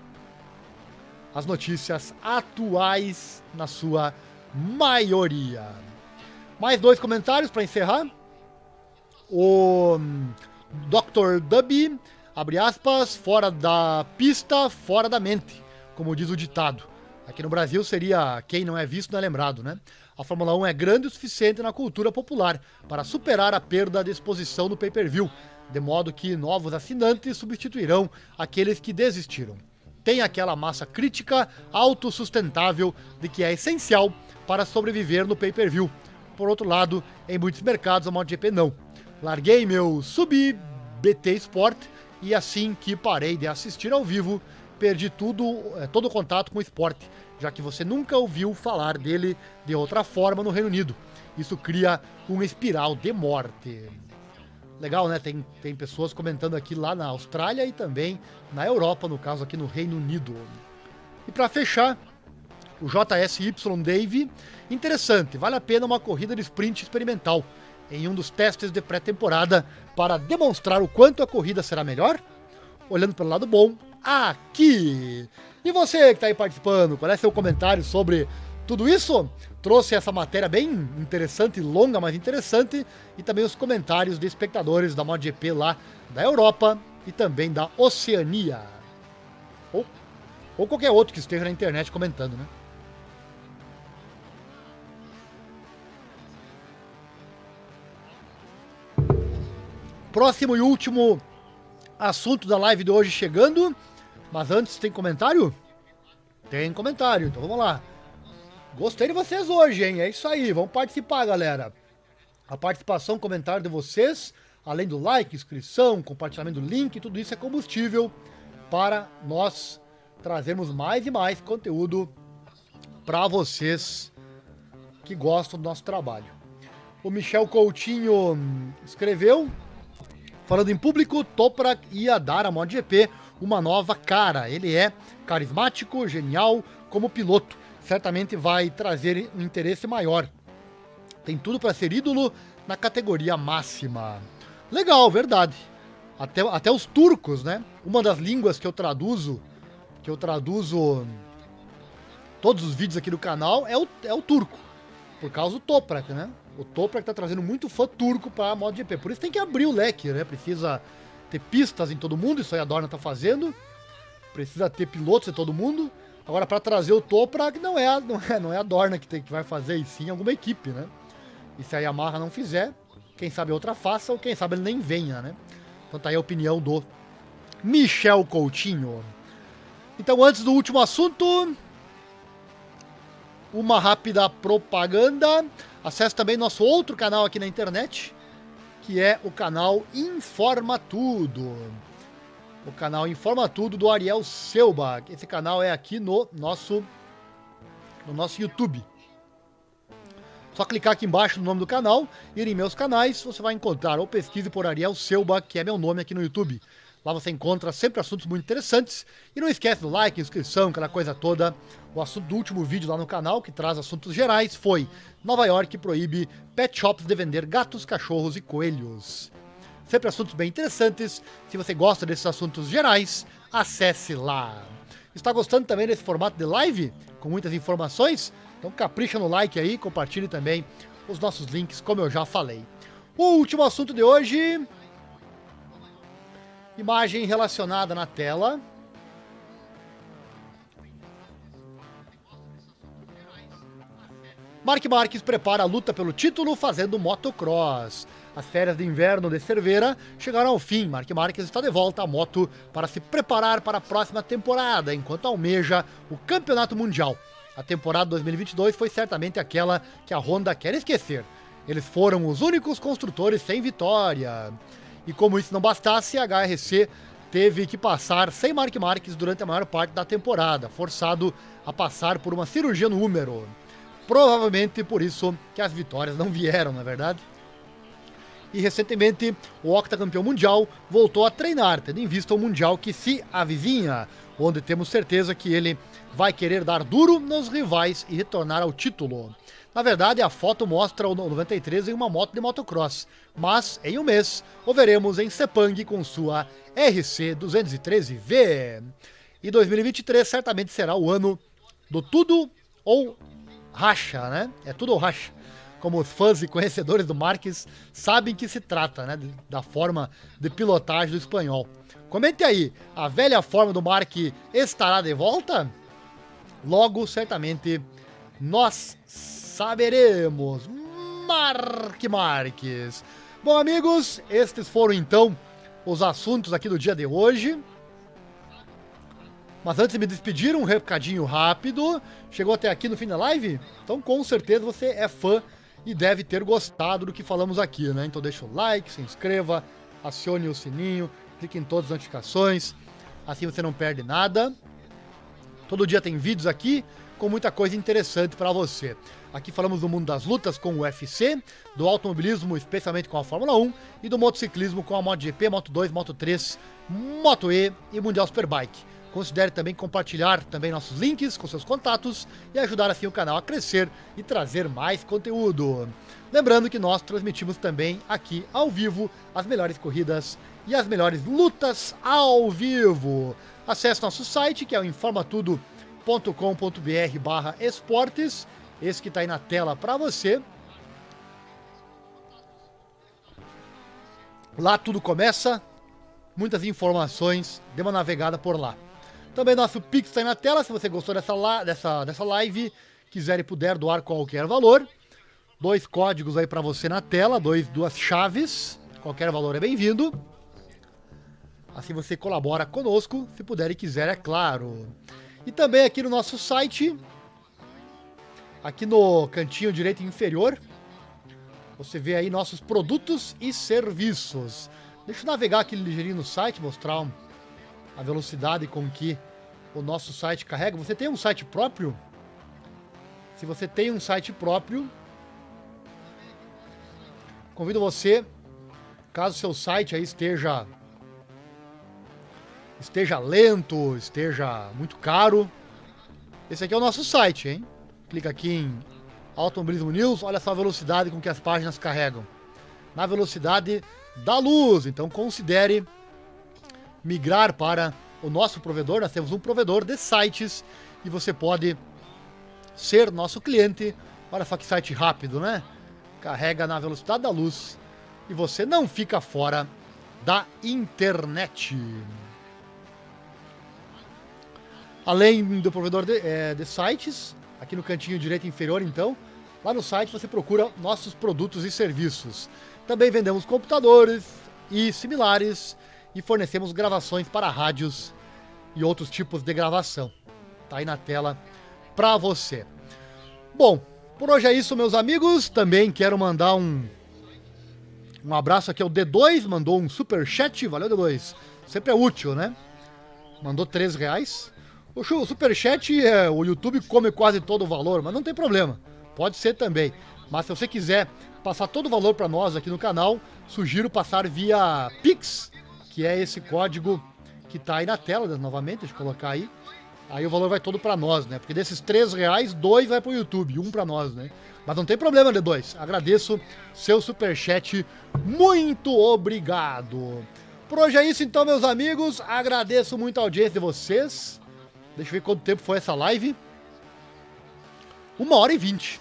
as notícias atuais na sua maioria. Mais 2 comentários para encerrar. O Dr. Dubby, abre aspas, fora da pista, fora da mente, como diz o ditado. Aqui no Brasil seria quem não é visto não é lembrado, né? A Fórmula 1 é grande o suficiente na cultura popular para superar a perda de exposição no pay-per-view, de modo que novos assinantes substituirão aqueles que desistiram. Tem aquela massa crítica autossustentável de que é essencial para sobreviver no pay-per-view. Por outro lado, em muitos mercados a MotoGP não. Larguei meu sub-BT Sport e assim que parei de assistir ao vivo, perdi todo o contato com o esporte, já que você nunca ouviu falar dele de outra forma no Reino Unido. Isso cria uma espiral de morte. Legal, né? Tem pessoas comentando aqui lá na Austrália e também na Europa, no caso aqui no Reino Unido. E para fechar, o JSY Dave, interessante, vale a pena uma corrida de sprint experimental em um dos testes de pré-temporada para demonstrar o quanto a corrida será melhor? Olhando pelo lado bom, aqui! E você que está aí participando, qual é seu comentário sobre tudo isso? Trouxe essa matéria bem interessante, longa, mas interessante, e também os comentários de espectadores da MotoGP lá da Europa e também da Oceania. Ou qualquer outro que esteja na internet comentando, né? Próximo e último assunto da live de hoje chegando. Mas antes, tem comentário? Tem comentário, então vamos lá. Gostei de vocês hoje, hein? É isso aí, vamos participar, galera. A participação, comentário de vocês, além do like, inscrição, compartilhamento do link, tudo isso é combustível para nós trazermos mais e mais conteúdo para vocês que gostam do nosso trabalho. O Michel Coutinho escreveu, falando em público, Toprak ia dar à MotoGP uma nova cara. Ele é carismático, genial como piloto. Certamente vai trazer um interesse maior. Tem tudo para ser ídolo na categoria máxima. Legal, verdade. Até os turcos, né? Uma das línguas que eu traduzo todos os vídeos aqui do canal é o turco. Por causa do Toprak, né? O Toprak tá trazendo muito fã turco para a MotoGP. Por isso tem que abrir o leque, né? Precisa ter pistas em todo mundo, isso aí a Dorna tá fazendo. Precisa ter pilotos em todo mundo. Agora, para trazer o Toprak, não é a Dorna que vai fazer, e sim alguma equipe, né? E se a Yamaha não fizer, quem sabe outra faça, ou quem sabe ele nem venha, né? Então tá aí a opinião do Michel Coutinho. Então, antes do último assunto, uma rápida propaganda. Acesse também nosso outro canal aqui na internet, que é o canal Informa Tudo. O canal Informa Tudo do Ariel Selba. Esse canal é aqui no nosso YouTube. Só clicar aqui embaixo no nome do canal, ir em meus canais, você vai encontrar, ou pesquise por Ariel Selba, que é meu nome aqui no YouTube. Lá você encontra sempre assuntos muito interessantes. E não esquece do like, inscrição, aquela coisa toda. O assunto do último vídeo lá no canal, que traz assuntos gerais, foi Nova York proíbe pet shops de vender gatos, cachorros e coelhos. Sempre assuntos bem interessantes. Se você gosta desses assuntos gerais, acesse lá. Está gostando também desse formato de live? Com muitas informações? Então capricha no like aí, compartilhe também os nossos links, como eu já falei. O último assunto de hoje, imagem relacionada na tela. Marc Marquez prepara a luta pelo título fazendo motocross. As férias de inverno de Cervera chegaram ao fim. Marc Marquez está de volta à moto para se preparar para a próxima temporada, enquanto almeja o Campeonato Mundial. A temporada 2022 foi certamente aquela que a Honda quer esquecer. Eles foram os únicos construtores sem vitória. E como isso não bastasse, a HRC teve que passar sem Marc Marquez durante a maior parte da temporada, forçado a passar por uma cirurgia no húmero. Provavelmente por isso que as vitórias não vieram, não é verdade? E recentemente, o octacampeão mundial voltou a treinar, tendo em vista o mundial que se avizinha, onde temos certeza que ele vai querer dar duro nos rivais e retornar ao título. Na verdade, a foto mostra o 93 em uma moto de motocross, mas em um mês o veremos em Sepang com sua RC 213V. E 2023 certamente será o ano do tudo ou racha, né? É tudo ou racha. Como os fãs e conhecedores do Marquez sabem que se trata, né? Da forma de pilotagem do espanhol. Comente aí, a velha forma do Marc estará de volta? Logo, certamente, nós saberemos. Marc Marquez. Bom, amigos, estes foram então os assuntos aqui do dia de hoje. Mas antes de me despedir, um recadinho rápido. Chegou até aqui no fim da live? Então, com certeza, você é fã e deve ter gostado do que falamos aqui, né? Então, deixa o like, se inscreva, acione o sininho, clique em todas as notificações. Assim você não perde nada. Todo dia tem vídeos aqui com muita coisa interessante para você. Aqui falamos do mundo das lutas com o UFC, do automobilismo, especialmente com a Fórmula 1, e do motociclismo com a MotoGP, Moto2, Moto3, Moto E e Mundial Superbike. Considere também compartilhar também nossos links com seus contatos e ajudar assim o canal a crescer e trazer mais conteúdo. Lembrando que nós transmitimos também aqui ao vivo as melhores corridas e as melhores lutas ao vivo. Acesse nosso site, que é o informatudo.com.br/esportes, esse que está aí na tela para você. Lá tudo começa, muitas informações, dê uma navegada por lá. Também nosso Pix está aí na tela, se você gostou dessa live, quiser e puder doar qualquer valor. 2 códigos aí para você na tela, duas chaves, qualquer valor é bem-vindo. Assim você colabora conosco, se puder e quiser, é claro. E também aqui no nosso site, aqui no cantinho direito inferior, você vê aí nossos produtos e serviços. Deixa eu navegar aqui ligeirinho no site, mostrar a velocidade com que o nosso site carrega. Você tem um site próprio? Se você tem um site próprio, convido você, caso seu site aí esteja lento, esteja muito caro, esse aqui é o nosso site, hein? Clica aqui em Automobilismo News, olha só a velocidade com que as páginas carregam. Na velocidade da luz, então considere migrar para o nosso provedor. Nós temos um provedor de sites e você pode ser nosso cliente. Olha só que site rápido, né? Carrega na velocidade da luz e você não fica fora da internet. Além do provedor de sites, aqui no cantinho direito inferior, então, lá no site você procura nossos produtos e serviços. Também vendemos computadores e similares e fornecemos gravações para rádios e outros tipos de gravação. Tá aí na tela para você. Bom, por hoje é isso, meus amigos. Também quero mandar um abraço aqui ao D2, mandou um superchat. Valeu, D2. Sempre é útil, né? Mandou R$3. O superchat, o YouTube come quase todo o valor, mas não tem problema. Pode ser também. Mas se você quiser passar todo o valor para nós aqui no canal, sugiro passar via Pix, que é esse código que tá aí na tela, novamente, deixa eu colocar aí. Aí o valor vai todo para nós, né? Porque desses R$3, 2 vai pro YouTube, 1 para nós, né? Mas não tem problema, D2. Agradeço seu superchat. Muito obrigado. Por hoje é isso, então, meus amigos. Agradeço muito a audiência de vocês. Deixa eu ver quanto tempo foi essa live. 1h20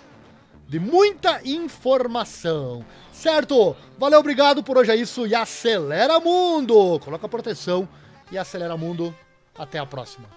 de muita informação, certo? Valeu, obrigado, por hoje é isso e acelera mundo! Coloca proteção e acelera mundo. Até a próxima.